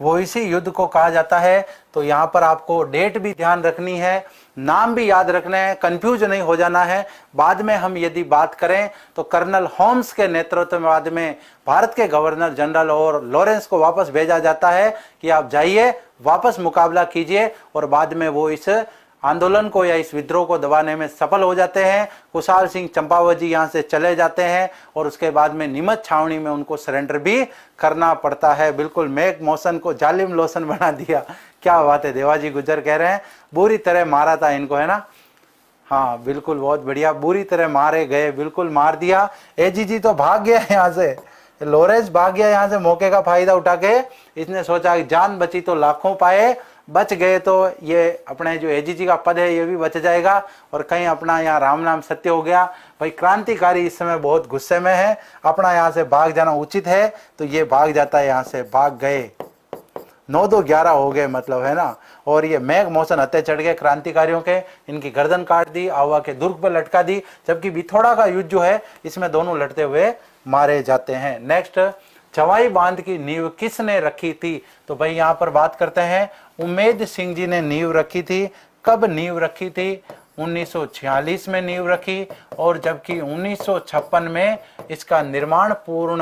वो इसी युद्ध को कहा जाता है। तो यहाँ पर आपको डेट भी ध्यान रखनी है, नाम भी याद रखने हैं, कंफ्यूज नहीं हो जाना है। बाद में हम यदि बात करें तो कर्नल होम्स के नेतृत्व में बाद में भारत के गवर्नर जनरल और लॉरेंस को वापस भेजा जाता है कि आप जाइए, वापस मुकाबला कीजिए, और बाद में वो इस आंदोलन को या इस विद्रोह को दबाने में सफल हो जाते हैं। कुशाल सिंह चंपावत जी यहाँ से चले जाते हैं और उसके बाद में नीमच छावनी में उनको सरेंडर भी करना पड़ता है। बिल्कुल मैक मोशन को जालिम लोशन बना दिया। क्या बात है, देवाजी गुजर कह रहे हैं बुरी तरह मारा था इनको, है ना। हाँ बिल्कुल, बहुत बढ़िया, बुरी तरह मारे गए, बिल्कुल मार दिया। एजीजी तो भाग गया यहाँ से, लोरेंस भाग गया यहाँ से मौके का फायदा उठा के। इसने सोचा कि जान बची तो लाखों पाए, बच गए तो ये अपने जो एजीजी का पद है ये भी बच जाएगा, और कहीं अपना यहाँ राम नाम सत्य हो गया। भाई क्रांतिकारी इस समय बहुत गुस्से में है, अपना यहाँ से भाग जाना उचित है, तो ये भाग जाता है यहाँ से, भाग गए। 9-2-11 हो गए मतलब, है ना। और ये मेघ मौसन हत्या चढ़ गए क्रांतिकारियों के, इनकी गर्दन काट दी, आवा के दुर्ग पर लटका दी। जबकि बिथोड़ा का युद्ध जो है इसमें दोनों लड़ते हुए मारे जाते हैं। नेक्स्ट, चवाई बांध की नींव किसने रखी थी? तो भाई यहाँ पर बात करते हैं, उम्मेद सिंह जी ने नींव रखी थी। कब नींव रखी थी? 1946 में नींव रखी, और जबकि 1956 में इसका निर्माण पूर्ण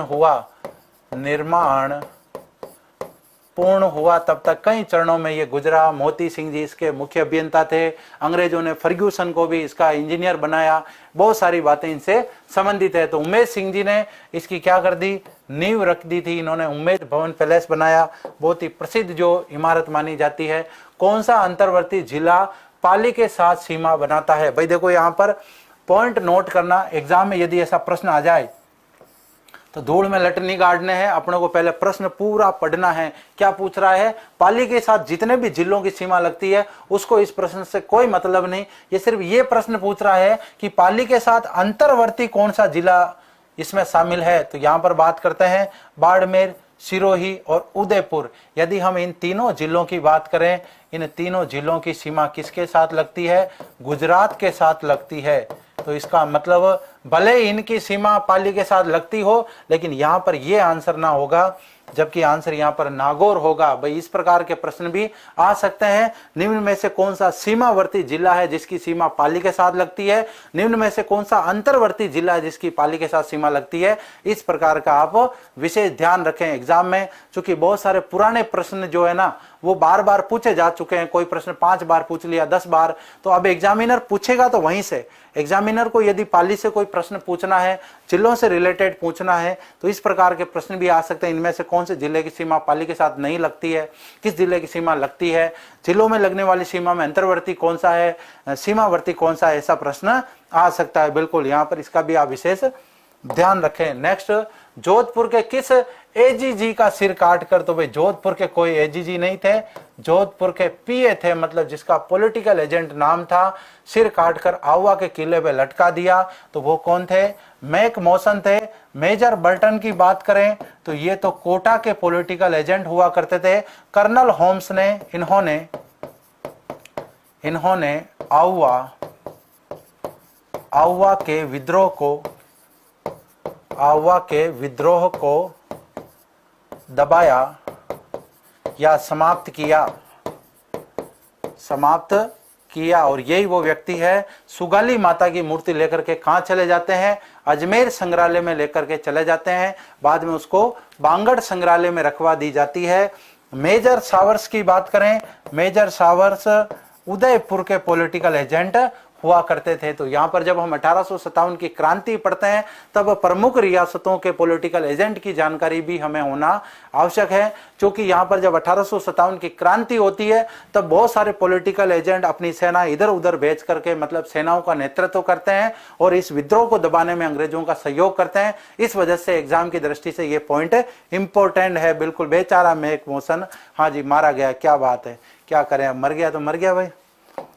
हुआ। तब तक कई चरणों में ये गुजरा। मोती सिंह जी इसके मुख्य अभियंता थे। अंग्रेजों ने फर्ग्यूसन को भी इसका इंजीनियर बनाया। बहुत सारी बातें इनसे संबंधित है। तो उम्मेद सिंह जी ने इसकी क्या कर दी? नींव रख दी थी। इन्होंने उम्मेद भवन पैलेस बनाया, बहुत ही प्रसिद्ध जो इमारत मानी जाती है। कौन सा अंतर्वर्ती जिला पाली के साथ सीमा बनाता है? भाई देखो, यहाँ पर पॉइंट नोट करना, एग्जाम में यदि ऐसा प्रश्न आ जाए तो धूल में लट नहीं गाड़ने हैं, अपनों को पहले प्रश्न पूरा पढ़ना है। क्या पूछ रहा है? पाली के साथ जितने भी जिलों की सीमा लगती है उसको इस प्रश्न से कोई मतलब नहीं। ये सिर्फ ये प्रश्न पूछ रहा है कि पाली के साथ अंतर्वर्ती कौन सा जिला इसमें शामिल है। तो यहाँ पर बात करते हैं बाड़मेर, सिरोही और उदयपुर। यदि हम इन तीनों जिलों की बात करें, इन तीनों जिलों की सीमा किसके साथ लगती है? गुजरात के साथ लगती है। तो इसका मतलब भले इनकी सीमा पाली के साथ लगती हो, लेकिन यहाँ पर ये आंसर ना होगा, जबकि आंसर यहाँ पर नागौर होगा। भाई इस प्रकार के प्रश्न भी आ सकते हैं। निम्न में से कौन सा सीमावर्ती जिला है जिसकी सीमा पाली के साथ लगती है? निम्न में से कौन सा अंतर्वर्ती जिला है जिसकी पाली के साथ सीमा लगती है? इस प्रकार का आप विशेष ध्यान रखें एग्जाम में, क्योंकि बहुत सारे पुराने प्रश्न जो है ना वो बार बार पूछे जा चुके हैं। कोई प्रश्न 5 बार पूछ लिया, 10 बार, तो अब एग्जामिनर पूछेगा तो वहीं से। एग्जामिनर को यदि पाली से कोई प्रश्न पूछना है, जिलों से रिलेटेड पूछना है, तो इस प्रकार के प्रश्न भी आ सकते हैं। इनमें से कौन से जिले की सीमा पाली के साथ नहीं लगती है, किस जिले की सीमा लगती है, जिलों में लगने वाली सीमा में अंतर्वर्ती कौन सा है, सीमावर्ती कौन सा है, ऐसा प्रश्न आ सकता है। बिल्कुल यहाँ पर इसका भी आप विशेष ध्यान रखें। नेक्स्ट, जोधपुर के किस एजीजी का सिर काटकर? तो भाई जोधपुर के कोई एजीजी नहीं थे, जोधपुर के पीए थे, मतलब जिसका पॉलिटिकल एजेंट नाम था, सिर काटकर आवा के किले पे लटका दिया। तो वो कौन थे? मैक मौसन थे। मेजर बर्टन की बात करें तो ये तो कोटा के पॉलिटिकल एजेंट हुआ करते थे। कर्नल होम्स ने इन्होंने आवा के विद्रोह को दबाया या समाप्त किया, और यही वो व्यक्ति है। सुगाली माता की मूर्ति लेकर के कहाँ चले जाते हैं? अजमेर संग्रहालय में लेकर के चले जाते हैं। बाद में उसको बांगड़ संग्रहालय में रखवा दी जाती है। मेजर सावर्स की बात करें, मेजर सावर्स उदयपुर के पॉलिटिकल एजेंट हुआ करते थे। तो यहाँ पर जब हम 1857 की क्रांति पढ़ते हैं तब प्रमुख रियासतों के पॉलिटिकल एजेंट की जानकारी भी हमें होना आवश्यक है, क्योंकि यहाँ पर जब 1857 की क्रांति होती है तब बहुत सारे पॉलिटिकल एजेंट अपनी सेना इधर उधर भेज करके, मतलब सेनाओं का नेतृत्व करते हैं और इस विद्रोह को दबाने में अंग्रेजों का सहयोग करते हैं। इस वजह से एग्जाम की दृष्टि से ये पॉइंट इंपॉर्टेंट है। बिल्कुल, बेचारा मेक मोशन, हाँ जी, मारा गया, क्या बात है, क्या करें, मर गया तो मर गया भाई।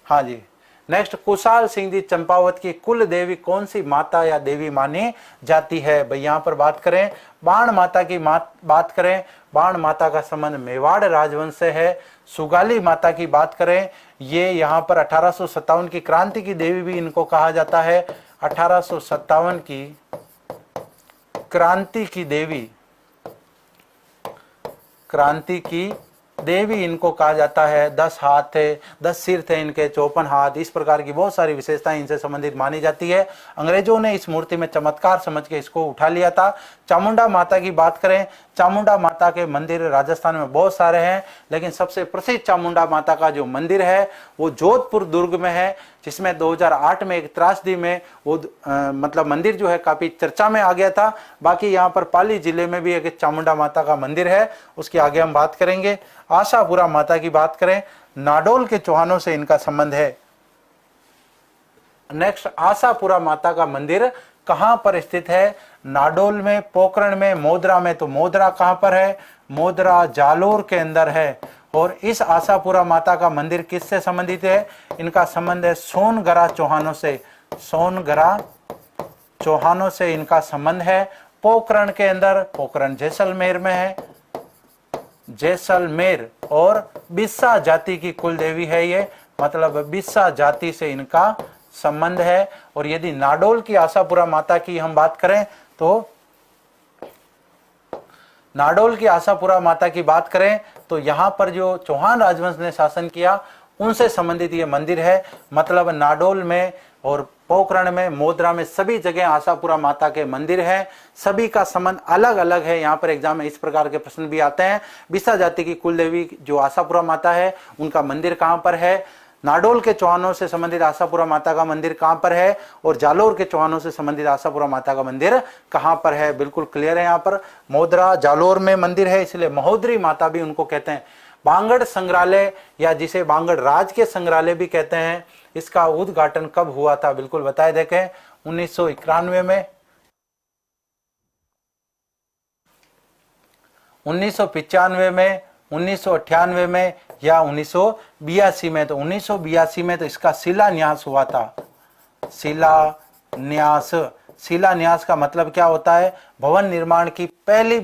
हाँ जी। नेक्स्ट, कुशाल सिंह जी चंपावत की कुल देवी कौन सी माता या देवी मानी जाती है? भाई यहाँ पर बात करें बाण माता की बात करें, बाण माता का संबंध मेवाड़ राजवंश से है। सुगाली माता की बात करें, ये यहाँ पर 1857 की क्रांति की देवी भी इनको कहा जाता है। 1857 की क्रांति की देवी इनको कहा जाता है। 10 हाथ थे, 10 सिर थे इनके, 54 हाथ, इस प्रकार की बहुत सारी विशेषताएं इनसे संबंधित मानी जाती है। अंग्रेजों ने इस मूर्ति में चमत्कार समझ के इसको उठा लिया था। चामुंडा माता की बात करें, चामुंडा माता के मंदिर राजस्थान में बहुत सारे हैं, लेकिन सबसे प्रसिद्ध चामुंडा माता का जो मंदिर है वो जोधपुर दुर्ग में है, जिसमें 2008 में एक त्रासदी में वो मतलब मंदिर जो है काफी चर्चा में आ गया था। बाकी यहाँ पर पाली जिले में भी एक चामुंडा माता का मंदिर है, उसके आगे हम बात करेंगे। आशापुरा माता की बात करें, नाडोल के चौहानों से इनका संबंध है। नेक्स्ट, आशापुरा माता का मंदिर कहां पर स्थित है? नाडोल में, पोखरण में, मोदरा में। तो मोदरा कहां पर है? मोदरा जालोर के अंदर है। और इस आशापुरा माता का मंदिर किससे संबंधित है? इनका संबंध है सोनगरा चौहानों से। सोनगरा चौहानों से इनका संबंध है। पोखरण के अंदर, पोखरण जैसलमेर में है, जैसलमेर। और बिस्सा जाति की कुल देवी है ये, मतलब बिस्सा जाति से इनका संबंध है। और यदि नाडोल की आशापुरा माता की हम बात करें तो नाडोल की आशापुरा माता की बात करें तो यहां पर जो चौहान राजवंश ने शासन किया उनसे संबंधित ये मंदिर है। मतलब नाडोल में और पोखरण में, मोदरा में, सभी जगह आशापुरा माता के मंदिर हैं। सभी का संबंध अलग अलग है। यहाँ पर एग्जाम में इस प्रकार के प्रश्न भी आते हैं। बिस्सा जाति की कुल देवी जो आशापुरा माता है उनका मंदिर कहाँ पर है? नाडोल के चौहानों से संबंधित आशापुरा माता का मंदिर कहां पर है? और जालोर के चौहानों से संबंधित आशापुरा माता का मंदिर कहां पर है? बिल्कुल क्लियर है। यहाँ पर मोदरा जालोर में मंदिर है, इसलिए महोदरी माता भी उनको कहते हैं। बांगड़ संग्रहालय या जिसे बांगड़ राज के संग्रहालय भी कहते हैं, इसका उद्घाटन कब हुआ था? बिल्कुल बताए देखें। 1991 में, 1995 में, 1998 में या 1982 में? तो 1982 में तो इसका शिलान्यास हुआ था। शिलान्यास, शिलान्यास का मतलब क्या होता है? भवन निर्माण की पहली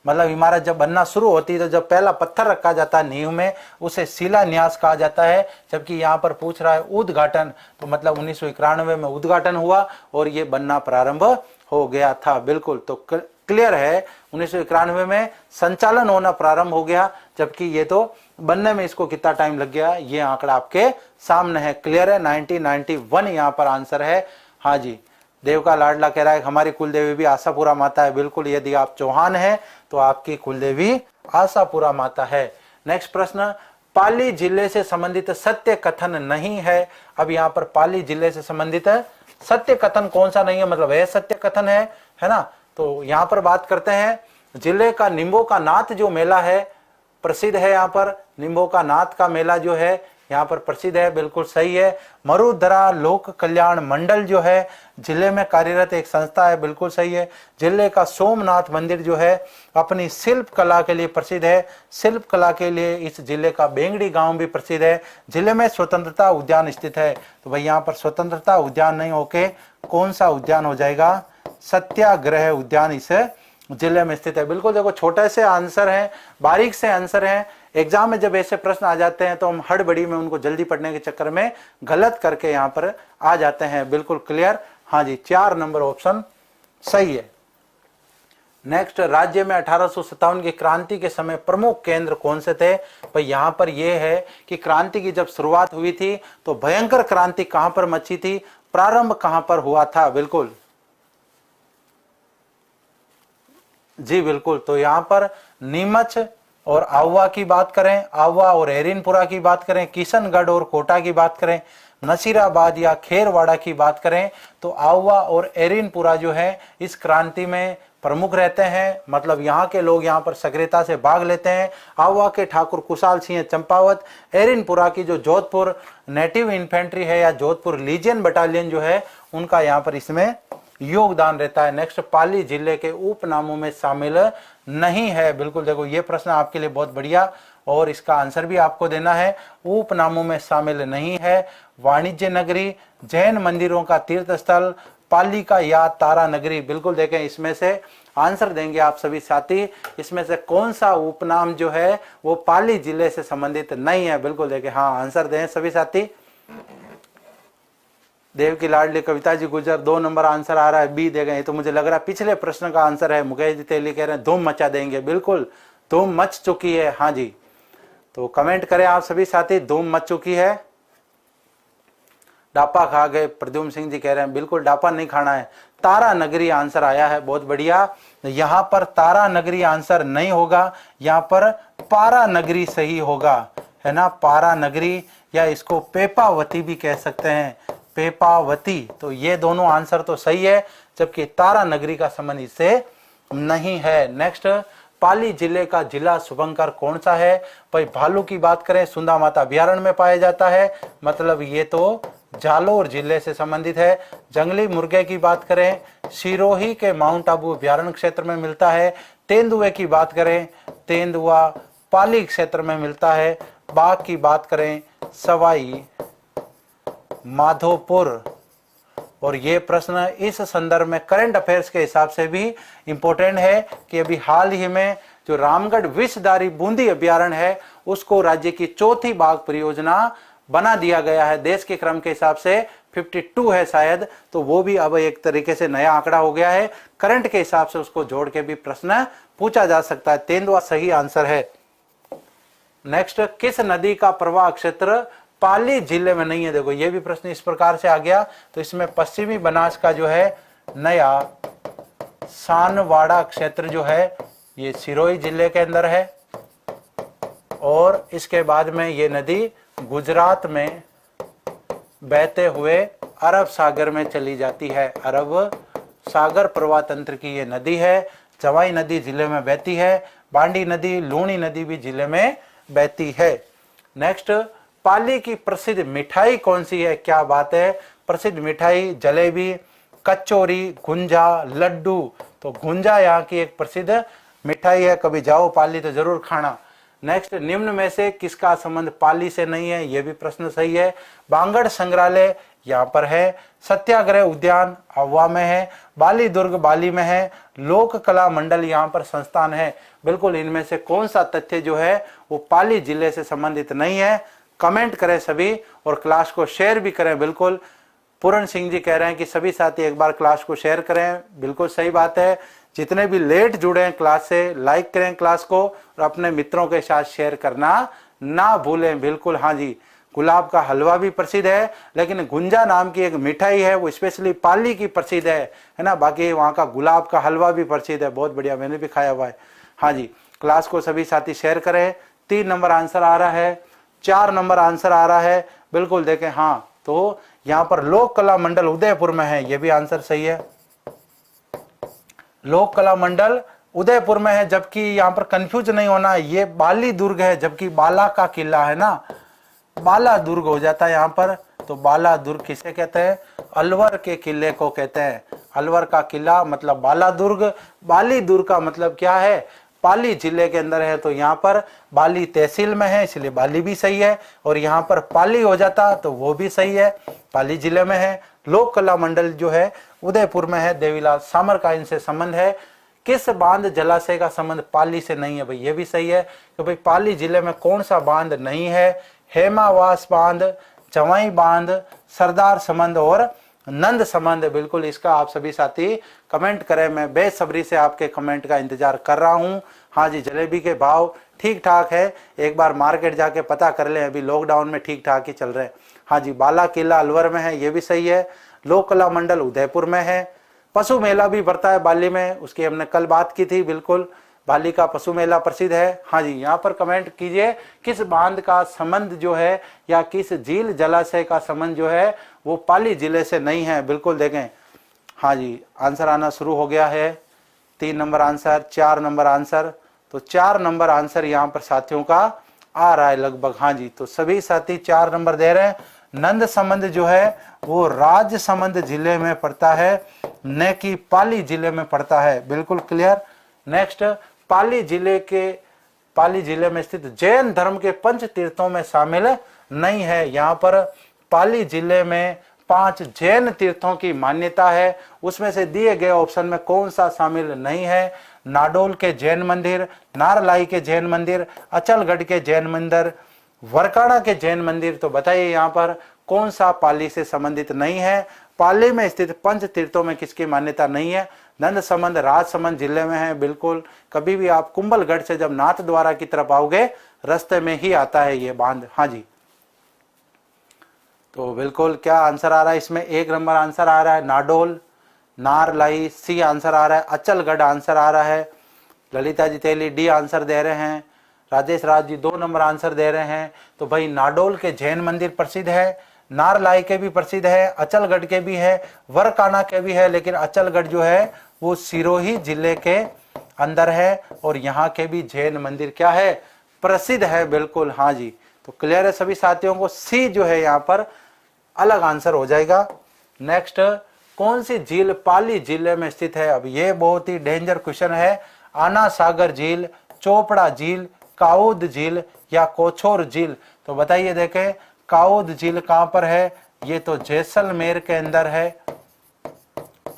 मतलब इमारत जब बनना शुरू होती है तो जब पहला पत्थर रखा जाता है नींव में, उसे शिलान्यास कहा जाता है। जबकि यहाँ पर पूछ रहा है उद्घाटन, तो मतलब 1991 में उद्घाटन हुआ और ये बनना प्रारंभ हो गया था। बिल्कुल, तो क्लियर है। 1991 में संचालन होना प्रारंभ हो गया, जबकि ये तो बनने में इसको कितना टाइम लग गया ये आंकड़ा आपके सामने है। क्लियर है। 1991 यहाँ पर आंसर है। हाँ जी, देव का लाडला कह रहा है हमारी कुलदेवी भी आशापुरा माता है। बिल्कुल, यदि आप चौहान हैं तो आपकी कुलदेवी आशापुरा माता है। नेक्स्ट प्रश्न, पाली जिले से संबंधित सत्य कथन नहीं है। अब यहाँ पर पाली जिले से संबंधित है सत्य कथन कौन सा नहीं है, मतलब है सत्य कथन है ना। तो यहाँ पर बात करते हैं जिले का निम्बो का नाथ जो मेला है प्रसिद्ध है। यहाँ पर निम्बो का नाथ का मेला जो है यहाँ पर प्रसिद्ध है। बिल्कुल सही है। मरुधरा लोक कल्याण मंडल जो है जिले में कार्यरत एक संस्था है। बिल्कुल सही है। जिले का सोमनाथ मंदिर जो है अपनी शिल्प कला के लिए प्रसिद्ध है। शिल्प कला के लिए इस जिले का बेंगड़ी गांव भी प्रसिद्ध है। जिले में स्वतंत्रता उद्यान स्थित है। तो भाई यहाँ पर स्वतंत्रता उद्यान नहीं होके कौन सा उद्यान हो जाएगा? सत्याग्रह उद्यान इस जिले में स्थित है। बिल्कुल देखो, छोटे से आंसर हैं, बारीक से आंसर हैं। एग्जाम में जब ऐसे प्रश्न आ जाते हैं तो हम हड़बड़ी में उनको जल्दी पढ़ने के चक्कर में गलत करके यहाँ पर आ जाते हैं। बिल्कुल क्लियर। हाँ जी, 4 नंबर ऑप्शन सही है। नेक्स्ट, राज्य में 1857 की क्रांति के समय प्रमुख केंद्र कौन से थे? भाई यहाँ पर यह है कि क्रांति की जब शुरुआत हुई थी तो भयंकर क्रांति कहां पर मची थी, प्रारंभ कहां पर हुआ था? बिल्कुल जी बिल्कुल। तो यहाँ पर नीमच और आहुआ की बात करें, आहुआ और एरिनपुरा की बात करें, किशनगढ़ और कोटा की बात करें, नसीराबाद या खेरवाड़ा की बात करें, तो आहुआ और एरिनपुरा जो है इस क्रांति में प्रमुख रहते हैं। मतलब यहाँ के लोग यहाँ पर सक्रियता से भाग लेते हैं। आहुआ के ठाकुर कुशाल सिंह चंपावत, एरिनपुरा की जो जोधपुर नेटिव इन्फेंट्री है या जोधपुर लीजियन बटालियन जो है उनका यहाँ पर इसमें योगदान रहता है। नेक्स्ट, पाली जिले के उपनामों में शामिल नहीं है। बिल्कुल देखो, ये प्रश्न आपके लिए बहुत बढ़िया और इसका आंसर भी आपको देना है। उपनामों में शामिल नहीं है वाणिज्य नगरी, जैन मंदिरों का तीर्थ स्थल, पालिका या तारा नगरी। बिल्कुल देखें, इसमें से आंसर देंगे आप सभी साथी। इसमें से कौन सा उपनाम जो है वो पाली जिले से संबंधित नहीं है? बिल्कुल देखें, हाँ आंसर दें सभी साथी। देव की लाडली कविता जी गुजर, 2 नंबर आंसर आ रहा है, बी दे गए। तो मुझे लग रहा है पिछले प्रश्न का आंसर है। मुकेश जी तेली कह रहे हैं धूम मचा देंगे। बिल्कुल धूम मच चुकी है। हाँ जी, तो कमेंट करें आप सभी साथी, धूम मच चुकी है। डापा खा गए, प्रद्युम्न सिंह जी कह रहे हैं बिल्कुल डापा नहीं खाना है। तारा नगरी आंसर आया है, बहुत बढ़िया। यहाँ पर तारा नगरी आंसर नहीं होगा, यहाँ पर पारा नगरी सही होगा, है ना। पारा नगरी या इसको पेपावती भी कह सकते हैं, पेपावती। तो ये दोनों आंसर तो सही है, जबकि तारा नगरी का संबंध इससे नहीं है। नेक्स्ट, पाली जिले का जिला शुभंकर कौन सा है? भाई भालू की बात करें, सुंदा माता अभ्यारण्य में पाया जाता है, मतलब ये तो जालोर जिले से संबंधित है। जंगली मुर्गे की बात करें, सिरोही के माउंट आबू अभ्यारण्य क्षेत्र में मिलता है। तेंदुए की बात करें, तेंदुआ पाली क्षेत्र में मिलता है। बाघ की बात करें, सवाई माधोपुर। और ये प्रश्न इस संदर्भ में करंट अफेयर्स के हिसाब से भी इंपॉर्टेंट है कि अभी हाल ही में जो रामगढ़ विषधारी बूंदी अभ्यारण्य है उसको राज्य की चौथी बाघ परियोजना बना दिया गया है। देश के क्रम के हिसाब से 52 है शायद, तो वो भी अब एक तरीके से नया आंकड़ा हो गया है। करंट के हिसाब से उसको जोड़ के भी प्रश्न पूछा जा सकता है। तेंदुआ सही आंसर है। नेक्स्ट, किस नदी का प्रवाह क्षेत्र पाली जिले में नहीं है? देखो ये भी प्रश्न इस प्रकार से आ गया, तो इसमें पश्चिमी बनास का जो है नया सानवाड़ा क्षेत्र जो है ये सिरोही जिले के अंदर है। और इसके बाद में ये नदी गुजरात में बहते हुए अरब सागर में चली जाती है। अरब सागर प्रवाह तंत्र की ये नदी है। जवाई नदी जिले में बहती है। बांडी नदी, लूणी नदी भी जिले में बहती है। नेक्स्ट, पाली की प्रसिद्ध मिठाई कौन सी है? क्या बात है, प्रसिद्ध मिठाई जलेबी, कचौरी, गुंजा, लड्डू। तो गुंजा यहाँ की एक प्रसिद्ध मिठाई है, कभी जाओ पाली तो जरूर खाना। नेक्स्ट, निम्न में से किसका संबंध पाली से नहीं है? यह भी प्रश्न सही है। बांगड़ संग्रहालय यहाँ पर है। सत्याग्रह उद्यान आह्वा में है। बाली दुर्ग बाली में है। लोक कला मंडल यहाँ पर संस्थान है। बिल्कुल इनमें से कौन सा तथ्य जो है वो पाली जिले से संबंधित नहीं है? कमेंट करें सभी और क्लास को शेयर भी करें। बिल्कुल पूर्ण सिंह जी कह रहे हैं कि सभी साथी एक बार क्लास को शेयर करें। बिल्कुल सही बात है। जितने भी लेट जुड़े हैं क्लास से, लाइक करें क्लास को और अपने मित्रों के साथ शेयर करना ना भूलें। बिल्कुल हाँ जी, गुलाब का हलवा भी प्रसिद्ध है, लेकिन गुंजा नाम की एक मिठाई है वो स्पेशली पाली की प्रसिद्ध है ना। बाकी वहाँ का गुलाब का हलवा भी प्रसिद्ध है, बहुत बढ़िया, मैंने भी खाया हुआ है। हाँ जी, क्लास को सभी साथी शेयर करें। 3 नंबर आंसर आ रहा है, 4 नंबर आंसर आ रहा है। बिल्कुल देखें, हाँ तो यहाँ पर लोक कला मंडल उदयपुर में है, ये भी आंसर सही है। लोक कला मंडल उदयपुर में है, जबकि यहाँ पर कंफ्यूज नहीं होना, ये बाली दुर्ग है, जबकि बाला का किला है ना, बाला दुर्ग हो जाता है यहाँ पर। तो बाला दुर्ग किसे कहते हैं? अलवर के किले को कहते हैं। अलवर का किला मतलब बाला दुर्ग। बाली दुर्ग का मतलब क्या है? पाली जिले के अंदर है, तो यहाँ पर बाली तहसील में है, इसलिए बाली भी सही है। और यहाँ पर पाली हो जाता तो वो भी सही है, पाली जिले में है। लोक कला मंडल जो है उदयपुर में है। देवीलाल सामर का इनसे संबंध है। किस बांध जलाशय का संबंध पाली से नहीं है? भाई ये भी सही है कि भाई पाली जिले में कौन सा बांध नहीं है? हेमावास बांध, जवाई बांध, सरदार संबंध और नंद संबंध। बिल्कुल इसका आप सभी साथी कमेंट करें, मैं बेसब्री से आपके कमेंट का इंतजार कर रहा हूं। हाँ जी, जलेबी के भाव ठीक ठाक है, एक बार मार्केट जाके पता कर लें, अभी लॉकडाउन में ठीक ठाक ही चल रहे हैं। हाँ जी, बाला किला अलवर में है, ये भी सही है। लोक कला मंडल उदयपुर में है। पशु मेला भी बढ़ता है बाली में, उसकी हमने कल बात की थी। बिल्कुल बाली का पशु मेला प्रसिद्ध है। हाँ जी, यहाँ पर कमेंट कीजिए किस बांध का संबंध जो है या किस झील जलाशय का संबंध जो है वो पाली जिले से नहीं है। बिल्कुल देखें, हाँ जी आंसर आना शुरू हो गया है। 3 नंबर आंसर, 4 नंबर आंसर। तो 4 नंबर आंसर यहाँ पर साथियों का आ रहा है लगभग। हाँ जी, तो सभी साथी 4 नंबर दे रहे हैं। नंद संबंध जो है वो राजसमंद जिले में पड़ता है, न कि पाली जिले में पड़ता है। बिल्कुल क्लियर। नेक्स्ट, पाली जिले में स्थित जैन धर्म के पंच तीर्थों में शामिल नहीं है। यहाँ पर पाली जिले में 5 जैन तीर्थों की मान्यता है, उसमें से दिए गए ऑप्शन में कौन सा शामिल नहीं है? नाडोल के जैन मंदिर, नारलाई के जैन मंदिर, अचलगढ़ के जैन मंदिर, वरकाड़ा के जैन मंदिर। तो बताइए यहाँ पर कौन सा पाली से संबंधित नहीं है? पाली में स्थित पंच तीर्थों में किसकी मान्यता नहीं है? नंद संबंध राजसमंद जिले में है। बिल्कुल, कभी भी आप कुंभलगढ़ से जब नाथ द्वारा की तरफ आओगे रास्ते में ही आता है ये बांध। हाँ जी, तो बिल्कुल क्या आंसर आ रहा है इसमें? 1 नंबर आंसर आ रहा है नाडोल। नारलाई सी आंसर आ रहा है। अचलगढ़ आंसर आ रहा है। ललिता जी तेली डी आंसर दे रहे हैं। राजेश राज जी 2 नंबर आंसर दे रहे हैं। तो भाई नाडोल के जैन मंदिर प्रसिद्ध है, नारलाई के भी प्रसिद्ध है, अचलगढ़ के भी है, वरकाना के भी है, लेकिन अचलगढ़ जो है वो सिरोही जिले के अंदर है और यहाँ के भी जैन मंदिर क्या है? प्रसिद्ध है। बिल्कुल हाँ जी, तो क्लियर है सभी साथियों को। सी जो है यहाँ पर अलग आंसर हो जाएगा। नेक्स्ट, कौन सी झील पाली जिले में स्थित है? अब ये बहुत ही डेंजर क्वेश्चन है। आना सागर झील, चोपड़ा झील, काउद झील या कोछोर झील? तो बताइए, देखें काउद झील कहां पर है? ये तो जैसलमेर के अंदर है।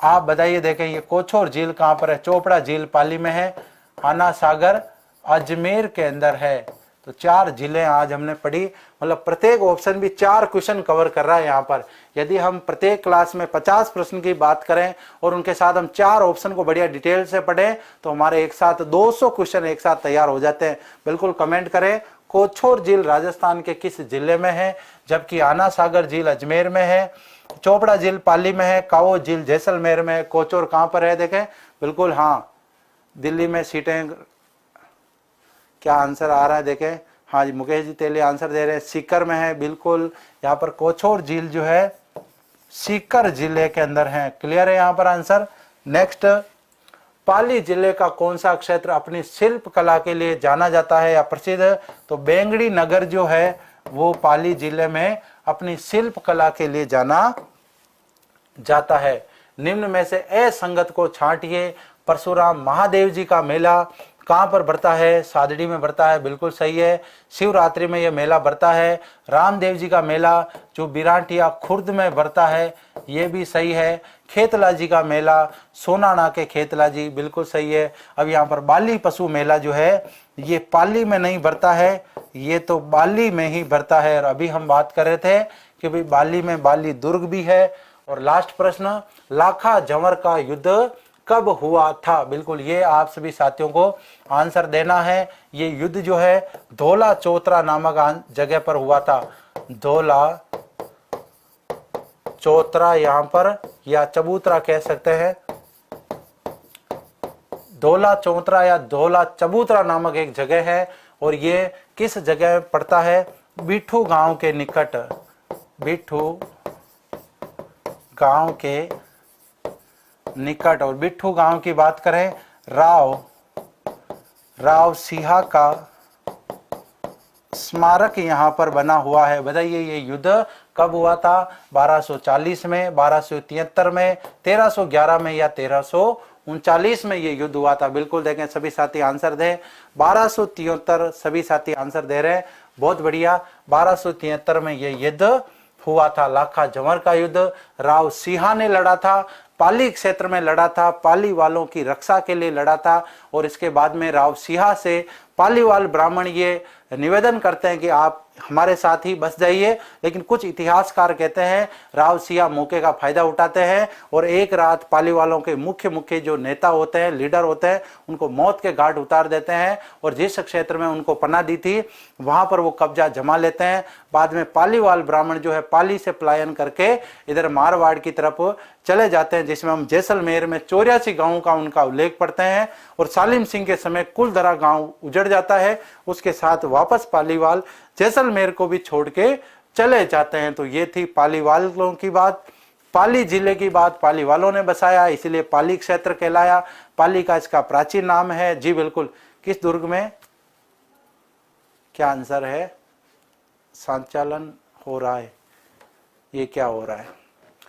आप बताइए, देखें ये कोछोर झील कहां पर है? चोपड़ा झील पाली में है, आना सागर अजमेर के अंदर है। तो 4 जिले आज हमने पढ़ी, मतलब प्रत्येक ऑप्शन भी 4 क्वेश्चन कवर कर रहा है यहाँ पर। यदि हम प्रत्येक क्लास में 50 प्रश्न की बात करें और उनके साथ हम 4 ऑप्शन को बढ़िया डिटेल से पढ़ें तो हमारे एक साथ 200 क्वेश्चन एक साथ तैयार हो जाते हैं। बिल्कुल कमेंट करें कोछोर झील राजस्थान के किस जिले में है, जबकि आना सागर झील अजमेर में है, चोपड़ा झील पाली में है, काओ झील जैसलमेर में है, कोछोर कहां पर है? देखें बिल्कुल हाँ, दिल्ली में सीटें। क्या आंसर आ रहा है? देखें, हाँ जी, मुकेश जी तेली आंसर दे रहे हैं, सीकर में है। बिल्कुल, यहाँ पर कोछोर झील जो है सीकर जिले के अंदर है। क्लियर है यहाँ पर आंसर। नेक्स्ट, पाली जिले का कौन सा क्षेत्र अपनी शिल्प कला के लिए जाना जाता है या प्रसिद्ध? तो बेंगड़ी नगर जो है वो पाली जिले में अपनी शिल्प कला के लिए जाना जाता है। निम्न में से असंगत को छांटिए। परशुराम महादेव जी का मेला कहां पर बढ़ता है? सादड़ी में बढ़ता है, बिल्कुल सही है। शिवरात्रि में यह मेला बढ़ता है। रामदेव जी का मेला जो बिरांटिया खुर्द में बढ़ता है, ये भी सही है। खेतला जी का मेला सोनाना के खेतला जी, बिल्कुल सही है। अब यहाँ पर बाली पशु मेला जो है ये पाली में नहीं बढ़ता है, ये तो बाली में ही बढ़ता है। और अभी हम बात कर रहे थे कि भाई बाली में बाली दुर्ग भी है। और लास्ट प्रश्न, लाखा जंवर का युद्ध कब हुआ था? बिल्कुल, ये आप सभी साथियों को आंसर देना है। ये युद्ध जो है धौला चौतरा नामक जगह पर हुआ था। धौला चौतरा यहाँ पर, या चबूतरा कह सकते हैं, धौला चौतरा या धौला चबूतरा नामक एक जगह है। और ये किस जगह पड़ता है? बिठू गांव के निकट। बिठू गांव के निकट। और बिट्ठू गांव की बात करें, राव सिंहा का स्मारक यहाँ पर बना हुआ है। बताइए ये युद्ध कब हुआ था? 1240 में, 1273 में, 1311 में या 1339 में ये युद्ध हुआ था? बिल्कुल देखें, सभी साथी आंसर दें। 1273 सभी साथी आंसर दे रहे हैं, बहुत बढ़िया। 1273 में ये युद्ध हुआ था, लाखा जंवर का युद्ध। राव सिंहा ने लड़ा था, पाली क्षेत्र में लड़ा था, पाली वालों की रक्षा के लिए लड़ा था। और इसके बाद में राव सिंहा से पालीवाल ब्राह्मण ये निवेदन करते हैं कि आप हमारे साथ ही बस जाइए। लेकिन कुछ इतिहासकार कहते हैं राव सिंहा मौके का फायदा उठाते हैं और एक रात पाली वालों के मुख्य जो नेता होते हैं, लीडर होते हैं, उनको मौत के घाट उतार देते हैं और जिस क्षेत्र में उनको पनाह दी थी वहां पर वो कब्जा जमा लेते हैं। बाद में पालीवाल ब्राह्मण जो है पाली से पलायन करके इधर मारवाड़ की तरफ चले जाते हैं, जिसमें हम जैसलमेर में 84 गांवों का उनका उल्लेख पढ़ते हैं। और सालिम सिंह के समय कुलधरा गांव उजड़ जाता है, उसके साथ वापस पालीवाल जैसलमेर को भी छोड़ के चले जाते हैं। तो ये थी पालीवालों की बात, पाली जिले की बात। पाली वालों ने बसाया, इसलिए पाली क्षेत्र कहलाया। पाली का इसका प्राचीन नाम है। जी बिल्कुल, किस दुर्ग में? क्या आंसर है? संचालन हो रहा है, ये क्या हो रहा है?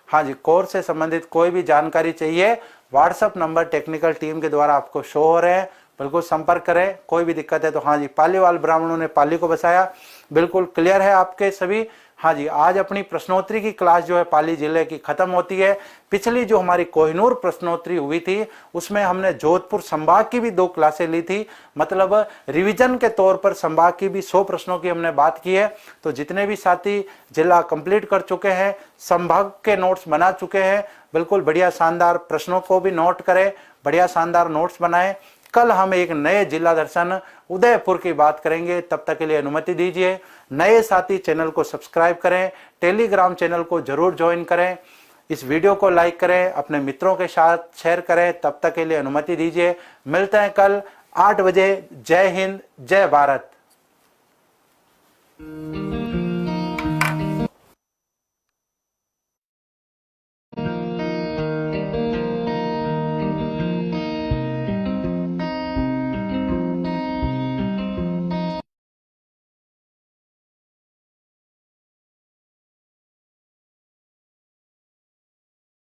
हाँ जी, कोर्स से संबंधित कोई भी जानकारी चाहिए, व्हाट्सएप नंबर टेक्निकल टीम के द्वारा आपको शो हो रहे हैं, बिल्कुल संपर्क करें। कोई भी दिक्कत है तो हाँ जी, पालीवाल ब्राह्मणों ने पाली को बसाया, बिल्कुल क्लियर है आपके सभी। हाँ जी, आज अपनी प्रश्नोत्तरी की क्लास जो है पाली जिले की खत्म होती है। पिछली जो हमारी कोहिनूर प्रश्नोत्तरी हुई थी उसमें हमने जोधपुर संभाग की भी 2 क्लासें ली थी, मतलब रिवीजन के तौर पर संभाग की भी 100 प्रश्नों की हमने बात की है। तो जितने भी साथी जिला कंप्लीट कर चुके हैं, संभाग के नोट्स बना चुके हैं, बिल्कुल बढ़िया शानदार प्रश्नों को भी नोट करें, बढ़िया शानदार नोट्स बनाएं। कल हम एक नए जिला दर्शन उदयपुर की बात करेंगे, तब तक के लिए अनुमति दीजिए। नए साथी चैनल को सब्सक्राइब करें, टेलीग्राम चैनल को जरूर ज्वाइन करें, इस वीडियो को लाइक करें, अपने मित्रों के साथ शेयर करें। तब तक के लिए अनुमति दीजिए। मिलते हैं कल 8 बजे। जय हिंद, जय भारत।